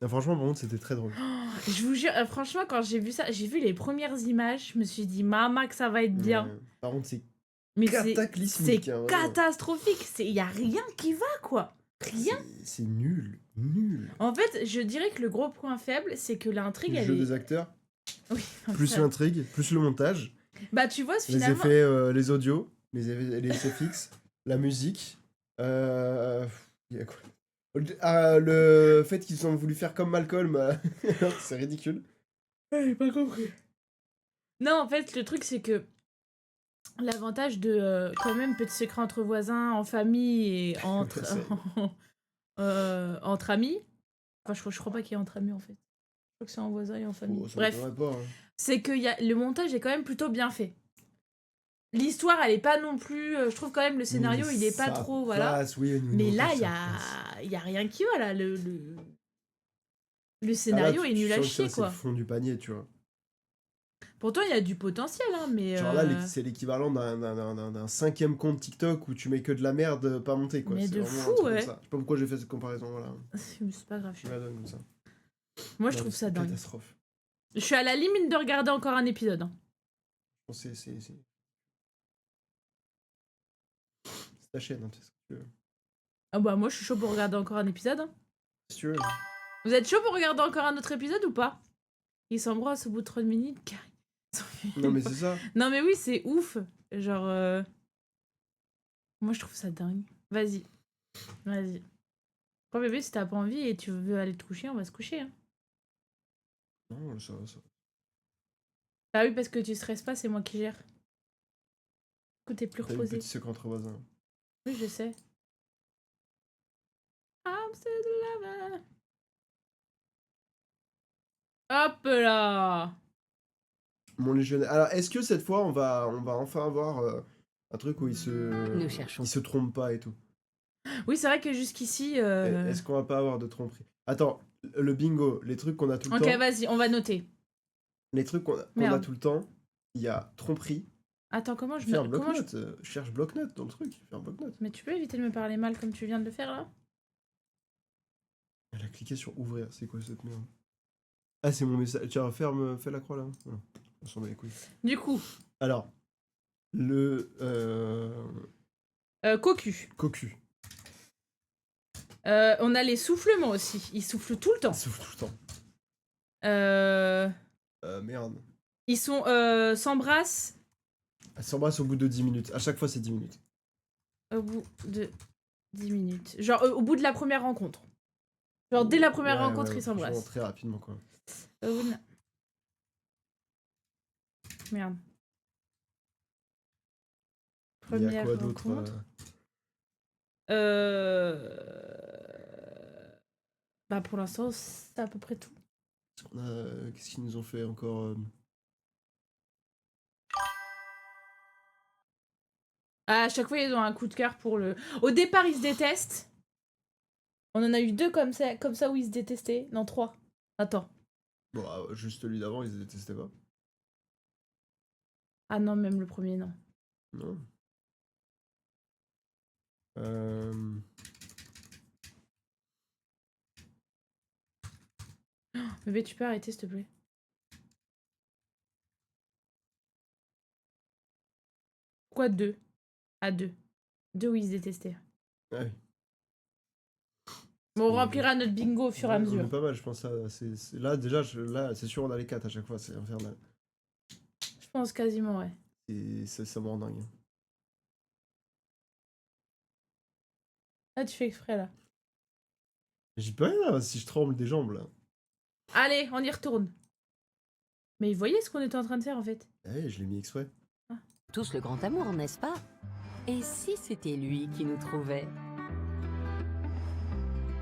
Ah, franchement, par contre, c'était très drôle. Je vous jure, franchement, quand j'ai vu ça, j'ai vu les premières images, je me suis dit, maman, que ça va être bien. Par contre, c'est Mais cataclysmique, c'est hein, vraiment. catastrophique. Il y a rien qui va, quoi. Rien. C'est nul, nul. En fait, je dirais que le gros point faible, c'est que l'intrigue, Le elle jeu est... des acteurs, Oui, plus ça- l'intrigue, plus le montage, Bah, tu vois, les finalement... effets, les audios, les SFX, la musique. Il y a quoi le fait qu'ils ont voulu faire comme Malcolm, c'est ridicule. J'ai pas compris. Non, en fait, le truc, c'est que l'avantage de, quand même, petit secret entre voisins, en famille et entre, C'est- entre amis... Enfin, je crois pas qu'il y ait entre amis, en fait. Je crois que c'est en voisin et en famille. ça Bref, m'étonnerait pas. Hein. c'est que le montage est quand même plutôt bien fait. L'histoire, elle est pas non plus... je trouve quand même le scénario, Mais il est pas ça trop... Voilà. passe, oui, au niveau Mais là, montage, il y ça a... passe. y a rien qui va, là. Le Ah là, scénario est tu nul à sens que chier, ça, c'est le quoi. fond du panier, tu vois. Pourtant, il y a du potentiel, hein, mais... Genre là, c'est l'équivalent d'un 5ème compte TikTok où tu mets que de la merde pas montée, quoi. Mais C'est de vraiment fou, un truc comme ouais. ça. Je sais pas pourquoi j'ai fait cette comparaison, voilà. C'est pas grave. Je me la donne comme ça. Moi, je Non, mais trouve c'est ça une dingue. catastrophe. Je suis à la limite de regarder encore un épisode. Hein. Bon, c'est ta chaîne, hein, tu sais ce que tu veux. Ah bah, moi, je suis chaud pour regarder encore un épisode. Hein. Si tu veux. Vous êtes chaud pour regarder encore un autre épisode ou pas? Ils s'embrassent au bout de 30 minutes. Non, mais c'est ça. Non, mais oui, c'est ouf. Genre... Moi, je trouve ça dingue. Vas-y. Vas-y. Quand bébé, si t'as pas envie et tu veux aller te coucher, on va se coucher. Hein. Non, ça va, ça va. Ah oui, parce que tu stresses pas, c'est moi qui gère. Du coup, t'es plus T'as eu le reposé. petit secret entre voisins. Oui, je sais. I'm still the lover. Hop là. Mon légionnaire. Alors, est-ce que cette fois, on va enfin avoir un truc où Nous cherchons. il se trompe pas et tout? Oui, c'est vrai que jusqu'ici... Est-ce qu'on va pas avoir de tromperie? Attends, le bingo, les trucs qu'on a tout le Ok, temps. vas-y, on va noter. Les trucs qu'on a Merde. tout le temps, il y a tromperie. Attends, comment je Fais un me... Comment je... bloc-notes. Cherche bloc-notes dans le truc. Fais un bloc-notes. Mais tu peux éviter de me parler mal comme tu viens de le faire, là? Elle a cliqué sur ouvrir. C'est quoi cette merde? Ah, c'est mon message. Tiens, fais la croix là. Voilà. On s'en bat les couilles. Du coup, Alors, le cocu. cocu. On a les soufflements aussi. Ils soufflent tout le temps. Il souffle tout le temps. Merde. Ils sont... s'embrassent Elle s'embrasse au bout de 10 minutes. À chaque fois, c'est 10 minutes. au bout de 10 minutes. Genre, au bout de la première rencontre. Genre, dès la première rencontre, ils franchement, s'embrassent. très rapidement, quoi. Merde. Il y a Première quoi d'autre rencontre. Bah, pour l'instant, c'est à peu près tout. Qu'est-ce qu'ils nous ont fait encore À chaque fois, ils ont un coup de cœur pour le... Au départ, ils se détestent. On en a eu 2 comme ça où ils se détestaient. Non, 3. Attends. Bon, juste lui d'avant, ils détestaient pas. Ah non, même le premier, non. Non. Bébé, tu peux arrêter, s'il te plaît. Pourquoi 2? À 2. 2 où ils se détestaient. Ah oui. Bon, on remplira notre bingo au fur et à On mesure. est pas mal, je pense. Là, déjà, là, c'est sûr, on a les 4 à chaque fois. C'est infernal. Je pense quasiment, ouais. Et ça me rend dingue. Ah, tu fais exprès, là. J'y peux rien si je tremble des jambes, là. Allez, on y retourne. Mais vous voyez ce qu'on était en train de faire, en fait? Eh, je l'ai mis exprès. Tous le grand amour, n'est-ce pas? Et si c'était lui qui nous trouvait?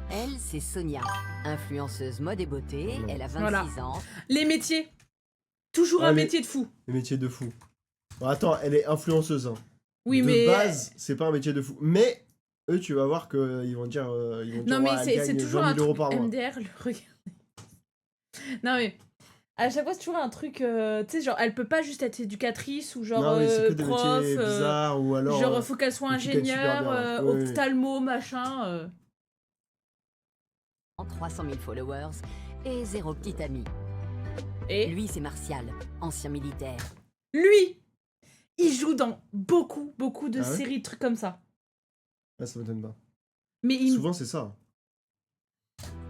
Elle, c'est Sonia, influenceuse mode et beauté. Non. Elle a 26 Voilà. ans. Les métiers. Toujours un Allez. métier de fou. Le métier de fou. Bon, attends, elle est influenceuse. Hein. Oui, de mais... base, c'est pas un métier de fou. Mais eux, tu vas voir qu'ils vont dire, Non, mais ouais, elle c'est gagne toujours 20 un 000 euros truc par mois. MDR, le regard. Non, mais... À chaque fois, c'est toujours un truc... tu sais, genre, elle peut pas juste être éducatrice ou genre Non, mais c'est que des prof. métiers bizarres ou alors. Genre, faut qu'elle soit ou qui gagnent super ingénieure, bien, ouais. Oui, oui. ophtalmo, machin. 300 000 followers et 0 petit ami. Et Lui, c'est Martial, ancien militaire. lui, il joue dans beaucoup de Ah ouais séries, de trucs comme ça. Ah, ça m'étonne pas. Mais il... Souvent, c'est ça.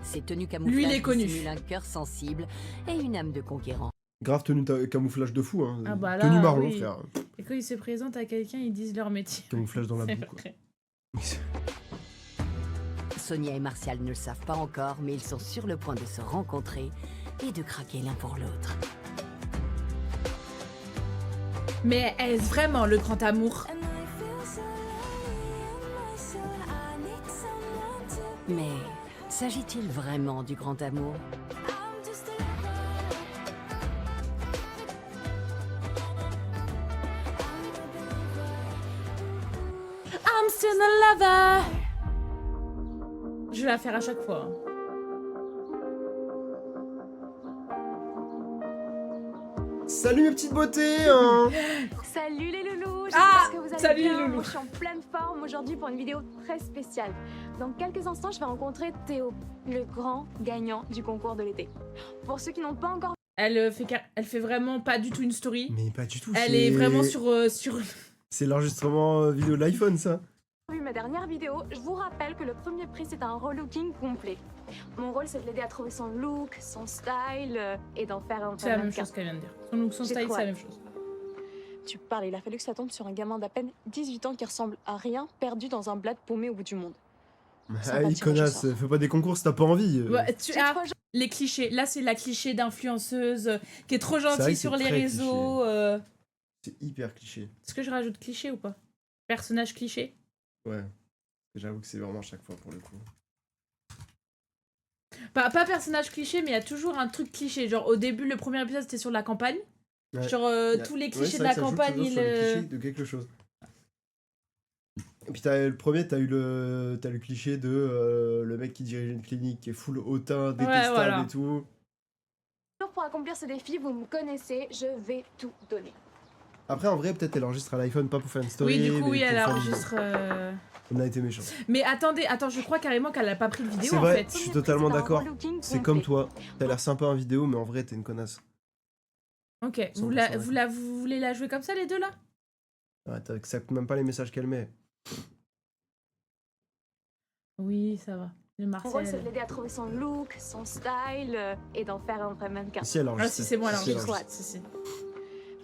Ses tenues camouflage Lui, il est connu. dissimulent un cœur sensible et une âme de conquérant. Grave tenue camouflage de fou. Hein. Ah bah là, tenue marron, oui. frère. Et quand ils se présentent à quelqu'un, ils disent leur métier. Camouflage dans la C'est boue, quoi. vrai. Sonia et Martial ne le savent pas encore, mais ils sont sur le point de se rencontrer et de craquer l'un pour l'autre. Mais est-ce vraiment le grand amour? Mais s'agit-il vraiment du grand amour? I'm still a lover. Je vais la faire à chaque fois. Hein. Salut mes petites beautés hein. Salut les loulous, Ah, j'espère que vous allez salut les bien. loulous. Moi, je suis en pleine forme aujourd'hui pour une vidéo très spéciale. Dans quelques instants, je vais rencontrer Théo, le grand gagnant du concours de l'été. Pour ceux qui n'ont pas encore Elle fait vraiment pas du tout une story. Mais pas du tout. Elle est vraiment sur... C'est l'enregistrement vidéo de l'iPhone, ça. vu ma dernière vidéo, je vous rappelle que le premier prix, c'est un relooking complet. Mon rôle, c'est de l'aider à trouver son look, son style et d'en faire un C'est la vrai même mannequin. chose qu'elle vient de dire. Son look, son J'ai style, trop c'est la hâte. même chose. Tu parles, il a fallu que ça tombe sur un gamin d'à peine 18 ans qui ressemble à rien, perdu dans un bled paumé au bout du monde. Ah, il connasse. Fais pas des concours si t'as pas envie. Ouais, J'ai ah, trop les clichés. Là, c'est la cliché d'influenceuse qui est trop vrai gentille que sur c'est les très réseaux. C'est hyper cliché. Est-ce que je rajoute cliché ou pas? Personnage cliché? Ouais. J'avoue que c'est vraiment à chaque fois pour le coup. Pas personnage cliché, mais il y a toujours un truc cliché. Genre, au début, le premier épisode, c'était sur la campagne. Ouais. Genre, Il y a- tous les ouais, clichés c'est de vrai la que ça joue campagne, toujours sur les clichés de quelque chose. Et puis t'as le premier, t'as le cliché de le mec qui dirige une clinique qui est full hautain, détestable voilà. et tout. Pour accomplir ce défi, vous me connaissez, je vais tout donner. Après, en vrai, peut-être elle enregistre à l'iPhone, pas pour faire une story. Oui, du coup, mais oui, pour elle faire une enregistre. On a été méchant. Mais attendez, je crois carrément qu'elle a pas pris de vidéo C'est en vrai, fait. je suis totalement C'est un d'accord. relooking C'est complet. comme toi. T'as l'air sympa en vidéo, mais en vrai, t'es une connasse. Ok, 100% vous voulez la jouer comme ça, les deux là? Ouais, t'acceptes même pas les messages qu'elle met. Oui, ça va. Le Mon rôle, c'est de Marcel. l'aider à trouver son look, son style et d'en faire un vrai mannequin. Si elle Ah, enregistre. si, c'est bon, elle Si, elle enregistre. enregistre. Si, si.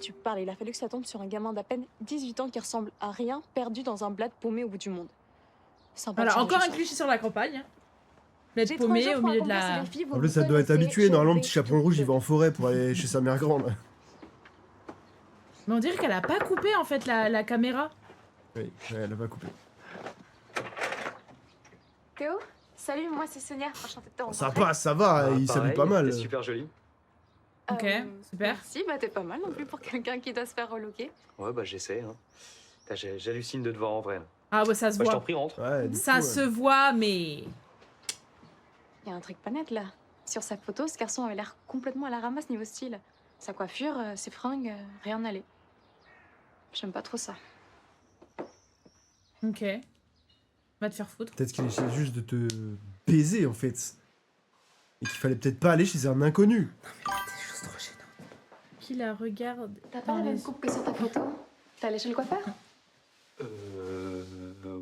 Tu parles, il a fallu que ça tombe sur un gamin d'à peine 18 ans qui ressemble à rien, perdu dans un bled paumé au bout du monde. Sympa de Voilà, changer encore un ça. cliché sur la campagne. Hein. D'être J'ai 3 paumé jours au pour milieu de accomplir la. ce défi, vous En me plus, elle doit être connaissez, habituée. je Normalement, vais petit chaperon tout rouge, il va donner. en forêt pour aller chez sa mère grande. Mais on dirait qu'elle a pas coupé en fait la caméra. Oui, ouais, elle a pas coupé. Théo, salut, moi c'est Sonia, enchantée de te rencontrer. Ça passe, ça va, il s'habille pas mal. T'es super jolie. Ok, super. Merci, bah t'es pas mal non plus pour quelqu'un qui doit se faire relooker. Ouais, bah j'essaie. Hein. Putain, j'hallucine de te voir en vrai. Ah ouais, ça se Bah, je t'en voit. prie, rentre. Ouais, du Ça coup, se voit, mais. Il y a un truc pas net là. Sur sa photo, ce garçon avait l'air complètement à la ramasse niveau style. Sa coiffure, ses fringues, rien n'allait. J'aime pas trop ça. Ok. Va te faire foutre. Peut-être qu'il essayait juste de te baiser en fait. Et qu'il fallait peut-être pas aller chez un inconnu. Des choses trop gênantes. Qui la regarde T'as pas dans la même les- coupe que sur ta photo? T'es allé chez le coiffeur?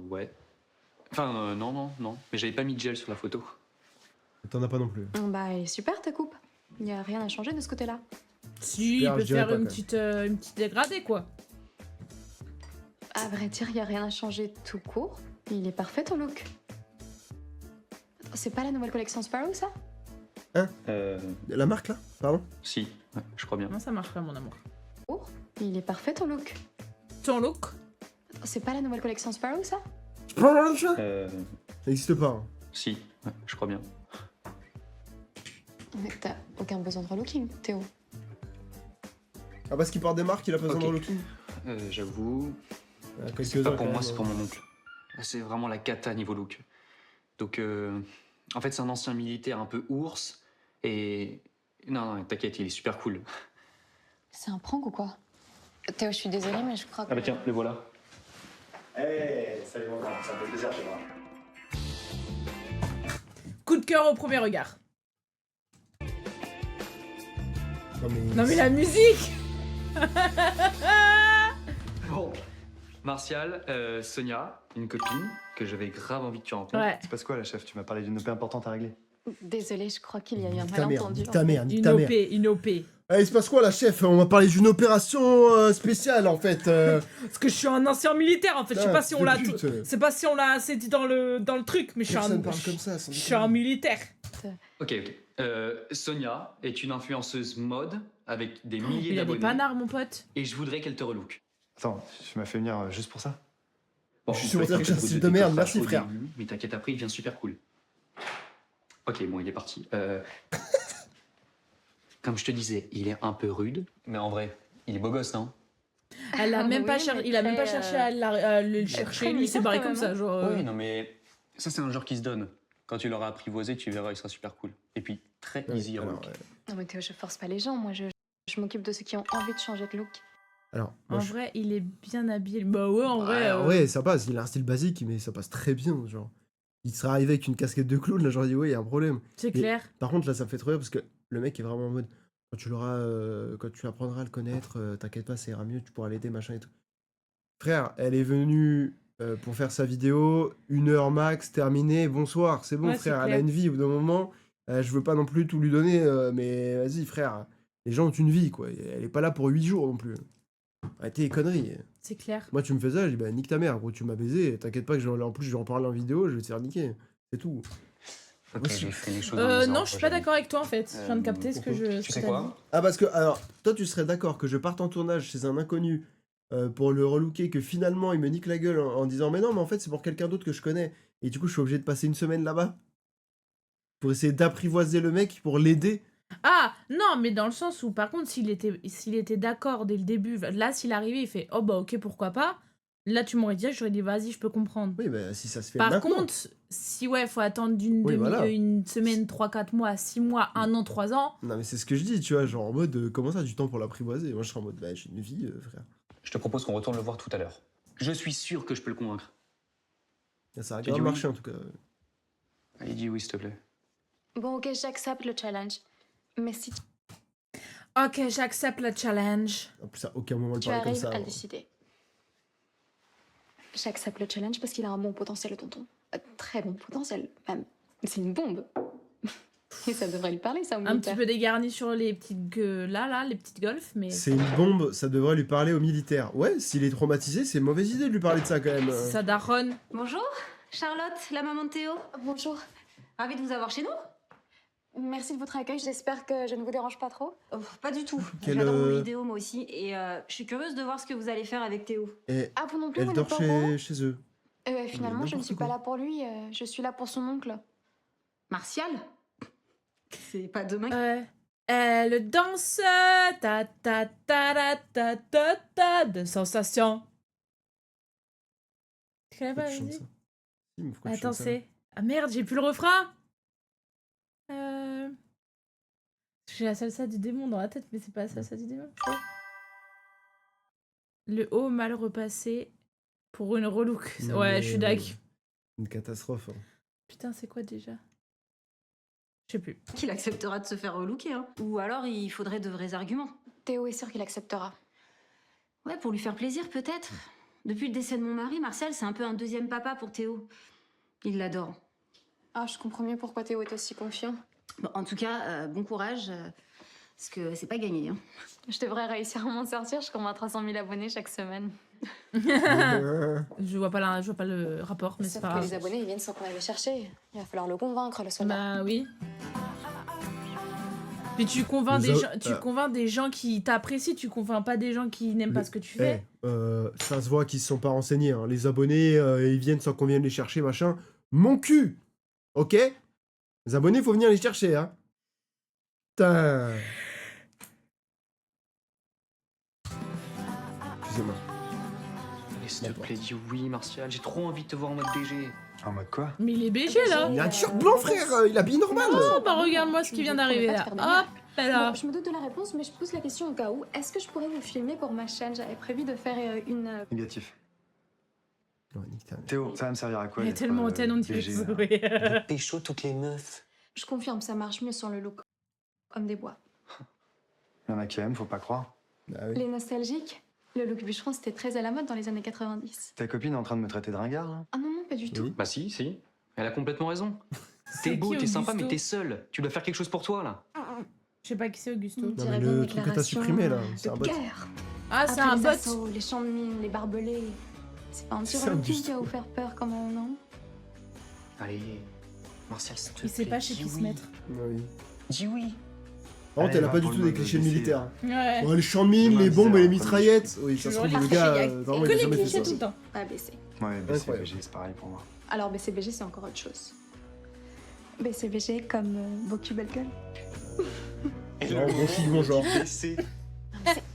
Ouais. Enfin, non. Mais j'avais pas mis de gel sur la photo. T'en as pas non plus. Bah, elle est super ta coupe. Y a rien à changer de ce côté-là. Si, Super, il peut je dirais faire pas, une quand petite dégradée quoi. À vrai dire, y a rien à changer tout court. Il est parfait ton look. Attends, c'est pas la nouvelle collection Sparrow ça? La marque là Pardon Si, ouais, je crois bien. Non, ça marche pas, mon amour. Il est parfait ton look. Ton look? Attends, c'est pas la nouvelle collection Sparrow ça? Ça Euh, n'existe pas. Hein. si, ouais, je crois bien. Mais t'as aucun besoin de relooking, Théo. Ah, parce qu'il porte des marques, il a pas besoin Ok. de relooking. J'avoue, Quelques c'est pas uns, pour quand moi, même. c'est pour mon oncle. C'est vraiment la cata niveau look. Donc, en fait, c'est un ancien militaire un peu ours. Et. Non, t'inquiète, il est super cool. C'est un prank ou quoi? Théo, je suis désolée, mais je crois que... Ah bah tiens, le voilà. Hey, salut mon grand, ça me fait plaisir de te voir. Coup de cœur au premier regard. Non Non mais la musique. Bon, Martial, Sonia, une copine que j'avais grave envie que tu rencontres. Ouais. Il se passe quoi, la chef? Tu m'as parlé d'une OP importante à régler. Désolée, je crois qu'il y a eu un Ta mère, malentendu. nique ta mère, nique ta mère. Une OP. Il se passe quoi là, chef? On va parler d'une opération spéciale en fait. Parce que je suis un ancien militaire en fait. Je sais pas si on l'a. C'est pas si on l'a assez dit dans le truc, mais je suis un. Personne parle comme ça. Je suis un militaire. Ok. Sonia est une influenceuse mode avec des milliers Il a des d'abonnés. panards, mon pote. Et je voudrais qu'elle te relook. Attends, tu m'as fait venir juste pour ça? Bon, Je suis c'est vrai sûr que que je c'est pose de des merde, décoffrages merci, au frère. début, mais t'inquiète, après il devient super cool. Ok, bon, il est parti. Comme je te disais, il est un peu rude, mais en vrai, il est beau gosse, non? Elle a même Oui, pas mais il a même pas très, cherché à le chercher. très Lui, il s'est militaire, barré quand comme même, ça, hein. genre. Oui, non, mais ça, c'est un genre qui se donne. Quand tu l'auras apprivoisé, tu verras, il sera super cool. Et puis, très easy à relook. Non mais Théo, je force pas les gens, moi je m'occupe de ceux qui ont envie de changer de look. Alors, En moi, je- vrai, il est bien habillé. Bah ouais, en vrai. ouais, ça passe. Il a un style basique, mais ça passe très bien. Genre, il serait arrivé avec une casquette de clown. Là, j'aurais dit, ouais, il y a un problème. C'est Mais- clair. Par contre, là, ça me fait trop rire parce que le mec est vraiment en mode quand tu apprendras à le connaître, t'inquiète pas, ça ira mieux, tu pourras l'aider, machin et tout. Frère, elle est venue pour faire sa vidéo, 1 heure max, terminé, bonsoir, c'est bon, Ouais, c'est frère, elle a clair. une vie au bout d'un moment. Je veux pas non plus tout lui donner, mais vas-y, frère, les gens ont une vie, quoi. Elle est pas là pour 8 jours non plus. Arrêtez les conneries. C'est clair. Moi, tu me fais ça, je dis, bah, nique ta mère, gros, tu m'as baisé, t'inquiète pas que en plus, je vais en parler en vidéo, je vais te faire niquer. C'est tout. Ok, Moi, j'ai fait les choses dans le Non, désordre, je suis pas j'avoue. d'accord avec toi en fait. Je viens de capter ce que je. Tu sais quoi? Ah, parce que, alors, toi, tu serais d'accord que je parte en tournage chez un inconnu pour le relooker, que finalement, il me nique la gueule en disant, mais non, mais en fait, c'est pour quelqu'un d'autre que je connais. Et du coup, je suis obligé de passer 1 semaine là-bas pour essayer d'apprivoiser le mec, pour l'aider. Ah non, mais dans le sens où par contre, s'il était d'accord dès le début, là, s'il arrivait, il fait oh bah ok, pourquoi pas. Là, tu m'aurais dit, j'aurais dit vas-y, je peux comprendre. Oui, bah, si ça se fait Par maintenant. contre, si ouais, faut attendre Oui, voilà. une semaine, 3-4 mois, 6 mois, 1 an, 3 ans. Non, mais c'est ce que je dis, tu vois, genre en mode, comment ça, du temps pour l'apprivoiser? Moi, je serais en mode, bah, j'ai une vie, frère. Je te propose qu'on retourne le voir tout à l'heure. Je suis sûr que je peux le convaincre. Ça a Tu grave dis oui marché, en tout cas. Allez, dis oui, s'il te plaît. Bon ok, j'accepte le challenge. Mais si Ok, j'accepte le challenge. En plus, à aucun moment, le tu parler comme arrives ça. à le hein. décider. J'accepte le challenge parce qu'il a un bon potentiel, le tonton. Très bon potentiel, même. C'est une bombe. Et ça devrait lui parler, ça, au Un militaire. petit peu dégarni sur les petites là, les petites golfs, mais C'est une bombe, ça devrait lui parler aux militaires. Ouais, s'il est traumatisé, c'est une mauvaise idée de lui parler de ça quand même. c'est sa daronne. Bonjour, Charlotte, la maman de Théo. Bonjour. Ravie de vous avoir chez nous. Merci de votre accueil, j'espère que je ne vous dérange pas trop. Oh, pas du tout. Quelle, J'adore vos vidéos, moi aussi. Et je suis curieuse de voir ce que vous allez faire avec Théo. Et Ah, vous non plus, elle vous dort n'êtes pas au courant chez eux. Finalement, je ne n'importe suis quoi. pas là pour lui, je suis là pour son oncle. Martial. C'est pas demain. Elle danse ta ta ta ta ta ta ta de sensation. Tu connais pas Pourquoi la tu chantes musique? ça Si, mais pourquoi tu Attends, chantes ça c'est. Ah merde, j'ai plus le refrain! J'ai la salsa du démon dans la tête, mais c'est pas la salsa du démon. je crois. Le haut mal repassé pour une relook. Non, Ouais, mais, je suis dac. Une catastrophe. hein. Putain, c'est quoi déjà? Je sais plus. Qu'il acceptera de se faire relooker. Hein. Ou alors il faudrait de vrais arguments. Théo est sûr qu'il acceptera. Ouais, pour lui faire plaisir peut-être. Depuis le décès de mon mari, Martial, c'est un peu un deuxième papa pour Théo. Il l'adore. Ah, je comprends mieux pourquoi Théo est aussi confiant. Bon, en tout cas, bon courage. Parce que c'est pas gagné. Hein. Je devrais réussir à m'en sortir, je combats 300 000 abonnés chaque semaine. Je vois pas le rapport, mais c'est Sauf pas que grave. les abonnés, ils viennent sans qu'on aille les chercher. Il va falloir le convaincre, le soldat. Bah oui. Puis tu convainc Les convaincs des gens qui t'apprécient, tu convaincs pas des gens qui n'aiment pas ce que tu fais. Ça se voit qu'ils se sont pas renseignés. hein. Les abonnés, ils viennent sans qu'on vienne les chercher, machin. Mon cul! Ok? Les abonnés, faut venir les chercher, hein. Putain! Excusez-moi. Allez, s'il te plaît, dis oui, Martial. J'ai trop envie de te voir en mode BG. En mode quoi? Mais il est BG là. Il a un t-shirt blanc, frère! Il habille normal! Oh bah regarde-moi ce qui vient d'arriver là. Hop là. Bon, je me doute de la réponse, mais je pose la question au cas où. Est-ce que je pourrais vous filmer pour ma chaîne? J'avais prévu de faire une... Négatif. Ouais, nique ta mère. Théo, ça va me servir à quoi? Il est d'être, tellement hautaine, on dirait BG, là que Pécho toutes les meufs. Je confirme, ça marche mieux sur le look homme des bois. Il y en a qui aiment, faut pas croire. Bah oui. Les nostalgiques, le look bûcheron, c'était très à la mode dans les années 90. Ta copine est en train de me traiter de ringard, là? Ah non, non, pas du tout. Oui. Bah si, si. Elle a complètement raison. C'est T'es beau, qui, t'es sympa, Augusto mais t'es seul. Tu dois faire quelque chose pour toi, là. Je sais pas qui c'est Augusto. On Non, dirait mais bien le une truc que t'as déclaration supprimé, là, c'est de un bot. guerre. Ah, c'est Après un les bot. assauts, les champs de mine, les barbelés. C'est pas un petit C'est relooking Augusto. qui va vous faire peur quand même, non? Allez, Martial, s'il te Il sait plaît, pas chez dis qui se oui. mettre. Oui. Dis oui. Par contre, elle a va pas du pour tout le des mode clichés lycée. militaires. Ouais. Ouais, les champs de mine, Demain, les bombes et les c'est un mitraillettes. Oui, ça se Toujours trouve, les le gars, clichés, vraiment, que il a les jamais fait clichés ça. tout le temps. ABC. Ouais, Incroyable. BCBG, c'est pareil pour moi. Alors BCBG, c'est encore autre chose. BCBG comme Boku Belle Gueule. Non, bon film, bon genre. C'est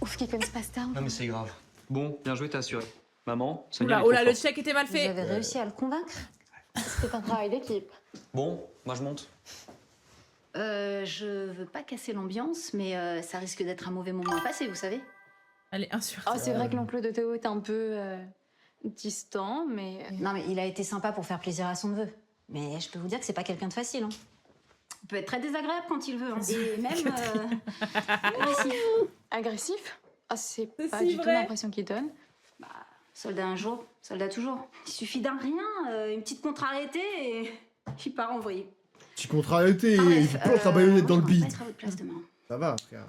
ouf qu'ils connaissent pas ce terme. Non mais c'est grave. Bon, bien joué, t'as assuré. Maman, Sonia, Oula, elle est oula, trop le forte. check était mal Vous fait. avez réussi à le convaincre? C'était un travail d'équipe. Bon, moi je monte. Je veux pas casser l'ambiance, mais ça risque d'être un mauvais moment à passer, vous savez. Elle est Oh, insupportable. c'est vrai que l'oncle de Théo est un peu distant, mais... Non, mais il a été sympa pour faire plaisir à son neveu. Mais je peux vous dire que c'est pas quelqu'un de facile. Hein. Il peut être très désagréable quand il veut. Hein. Et même agressif. Agressif? Ah, c'est C'est pas si du tout vrai. l'impression qu'il donne. Soldat un jour, soldat toujours. Il suffit d'un rien, une petite contrariété et il part envoyer. Petit contrariété, Ah, il bref, vous plante la baïonnette dans le moi, je bide. vais pas être à votre place demain. Ça va, frère.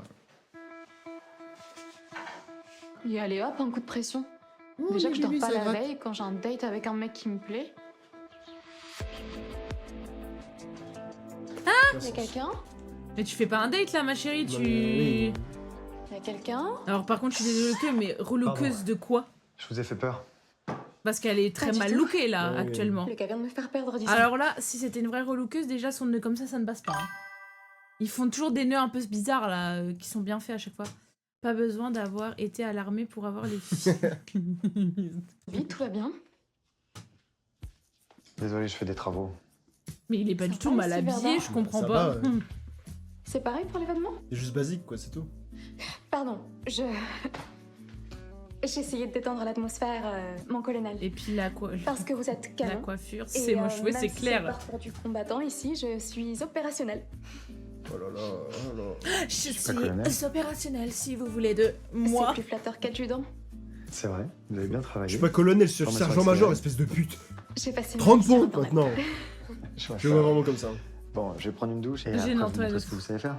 Et allez hop, un coup de pression. Oh, Déjà que je dors Lily, pas ça la gratte. veille quand j'ai un date avec un mec qui me plaît. Il y a quelqu'un? Mais tu fais pas un date là, ma chérie, Non, tu. mais oui. Il y a quelqu'un? Alors par contre, je suis désolée, mais relookeuse de quoi? Je vous ai fait peur. Parce qu'elle est très Pas du mal tout. lookée là, Oui. actuellement. Le gars vient de me faire perdre 10 ans. Alors là, si c'était une vraie relookeuse, déjà son nœud comme ça ne passe pas. Hein. Ils font toujours des nœuds un peu bizarres là, qui sont bien faits à chaque fois. Pas besoin d'avoir été à l'armée pour avoir les filles. Oui, tout va bien. Désolé, je fais des travaux. Mais il est pas Ça du tout va, mal ici, habillé, Bernard je comprends Ça pas. va, ouais. C'est pareil pour l'événement? C'est juste basique, quoi, c'est tout. Pardon, j'ai essayé de détendre l'atmosphère, mon colonel. Et puis la, Parce que vous êtes la canon. coiffure, Et, c'est moi joué, même c'est si clair. le parcours du combattant ici, je suis opérationnelle. Oh là là, oh là. Je suis pas colonel. opérationnelle si vous voulez de C'est moi. plus flatteur qu'adjudant. C'est vrai, vous avez bien travaillé. Je suis pas colonel, je suis Formation sergent-major, accélérée. espèce de pute. J'ai passé 30 mission points Internet. maintenant. Je vois Je ça. vois vraiment comme ça. Bon, je vais prendre une douche et J'ai après une vous Antoine. montrer ce que vous savez faire.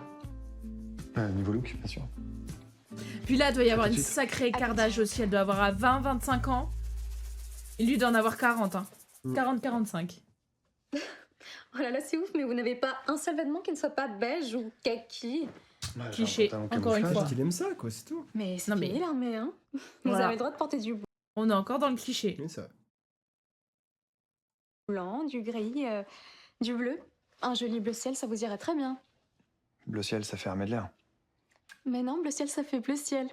Niveau look, bien sûr. Puis là, il doit y avoir tout de une suite. sacrée écart d'âge aussi. Elle doit avoir à 20-25 ans. Et lui doit en avoir 40. Hein. Mm. 40-45. Oh là là, c'est ouf, mais vous n'avez pas un seul vêtement qui ne soit pas beige ou kaki. Ouais, j'ai un Cliché, pantalon encore une camouflage. fois. Juste qu'il aime ça, quoi, c'est tout. Mais c'est Non, mais- fini l'armée, hein. Vous Voilà. avez le droit de porter du On est encore dans le cliché. Oui, ça. blanc, du gris, du bleu. Un joli bleu ciel, ça vous irait très bien. Bleu ciel, ça fait armée de l'air. Mais non, bleu ciel, ça fait bleu ciel.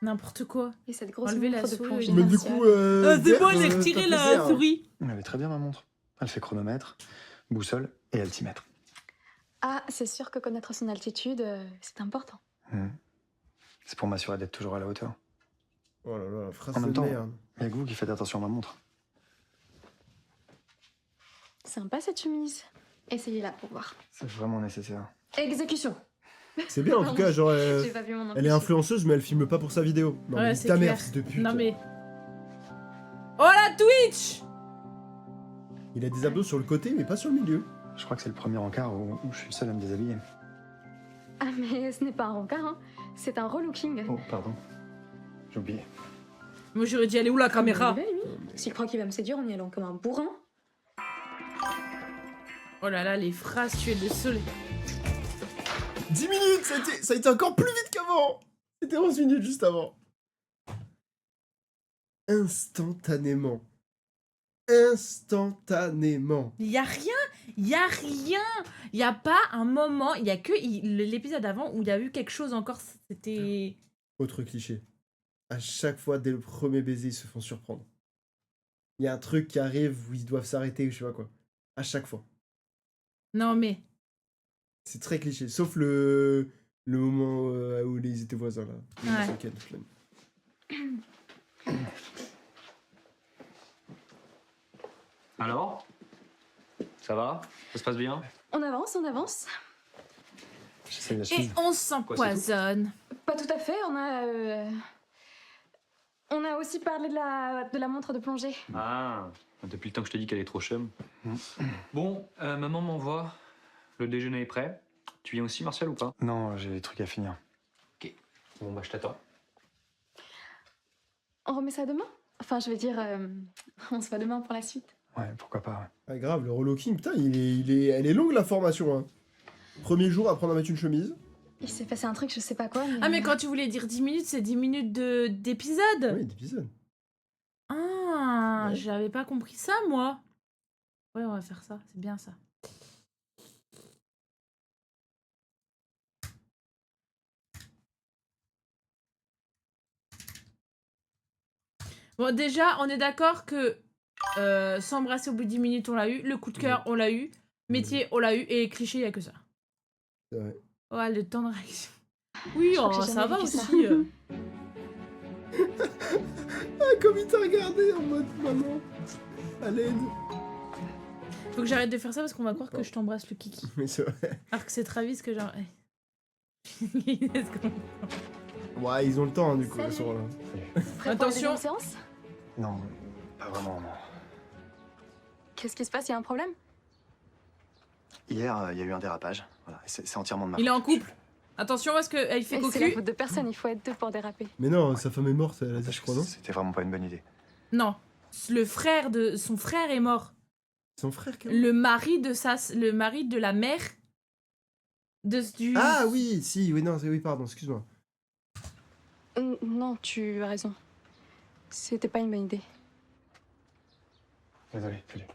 N'importe quoi. Et cette grosse Enlevez la montre de souris, plongée oui. Mais du martiale. coup, C'est vert, bon, j'ai t'as retiré plaisir, la hein. souris. Elle est très bien ma montre. Elle fait chronomètre, boussole et altimètre. Ah, c'est sûr que connaître son altitude, c'est important. C'est pour m'assurer d'être toujours à la hauteur. Oh là là, phrase En même de temps, merde. Il y a que vous qui faites attention à ma montre. Sympa cette chemise. Essayez-la pour voir. C'est vraiment nécessaire. Exécution. C'est bien, en tout cas, genre, J'ai pas vu mon nom. elle est influenceuse, mais elle filme pas pour sa vidéo. Non, Ouais, mais c'est ta clair. mère, fils de pute. Non mais. Oh la Twitch! Il a des abdos sur le côté, mais pas sur le milieu. Je crois que c'est le premier encart où je suis le seul à me déshabiller. Ah, mais ce n'est pas un rencard, hein. C'est un relooking. Oh, pardon. J'ai oublié. Moi j'aurais dit, elle est où la caméra? Il est bel, lui. S'il croit qu'il va me séduire en y allant comme un bourrin. Oh là là, les phrases tuées de soleil. 10 minutes, ça a été encore plus vite qu'avant. C'était 11 minutes juste avant. Instantanément. Instantanément. Il y a rien, il y a rien. Il y a pas un moment, il y a que l'épisode avant où il y a eu quelque chose encore, c'était... Autre cliché. À chaque fois, dès le premier baiser, ils se font surprendre. Il y a un truc qui arrive où ils doivent s'arrêter ou je sais pas quoi. À chaque fois. Non mais... C'est très cliché. Sauf le moment où ils étaient voisins là. Ouais. Ce week-end, flemme. Alors? Ça va? Ça se passe bien? On avance, on avance. J'essaie de la Et suivre. on s'empoisonne. Pas tout à fait, on a aussi parlé de la montre de plongée. Ah, depuis le temps que je te dis qu'elle est trop chum. Bon, maman m'envoie. Le déjeuner est prêt. Tu viens aussi, Martial, ou pas? Non, j'ai des trucs à finir. Ok. Bon, bah, je t'attends. On remet ça demain? Enfin, je veux dire, on se voit demain pour la suite. Ouais, pourquoi pas. Ouais. Ah, grave, le relooking, putain, elle est longue la formation. Hein. Premier jour, apprendre à mettre une chemise. Il s'est passé un truc, je sais pas quoi, mais... Ah, mais quand tu voulais dire 10 minutes, c'est 10 minutes d'épisode. Oui, d'épisode. Ah, Ouais. j'avais pas compris ça, moi. Ouais, on va faire ça, c'est bien ça. Bon, déjà, on est d'accord que s'embrasser au bout de 10 minutes, on l'a eu. Le coup de cœur, on l'a eu. Métier, on l'a eu. Et cliché, il n'y a que ça. C'est vrai. Ouais, le temps de réaction. Oui, Je crois oh, que j'ai ça jamais va vécu ça. aussi. Ah, comme il t'a regardé en mode maman. À l'aide. Faut que j'arrête de faire ça parce qu'on va croire que je t'embrasse le kiki. Mais c'est vrai. Alors que c'est Travis que genre. Ouais, ils ont le temps, hein, du coup, Salut. ils sont là. Prêt pour la Attention. deuxième séance? Non, pas vraiment, non. Qu'est-ce qui se passe? Il y a un problème? Hier, il y a eu un dérapage. Voilà, et c'est entièrement de ma Il est faute. en couple. Attention parce qu'il fait Et c'est la cocu. faute de personne, il faut être deux pour déraper. Mais non, sa femme est morte, elle a dit, Parce je que crois, non? C'était vraiment pas une bonne idée. Non. Le frère de. Son frère est mort. Son frère, quand Le mari de la mère. Du. Ah oui, si, oui, non, oui, pardon, excuse-moi. Non, tu as raison. C'était pas une bonne idée. Désolé, Philippe.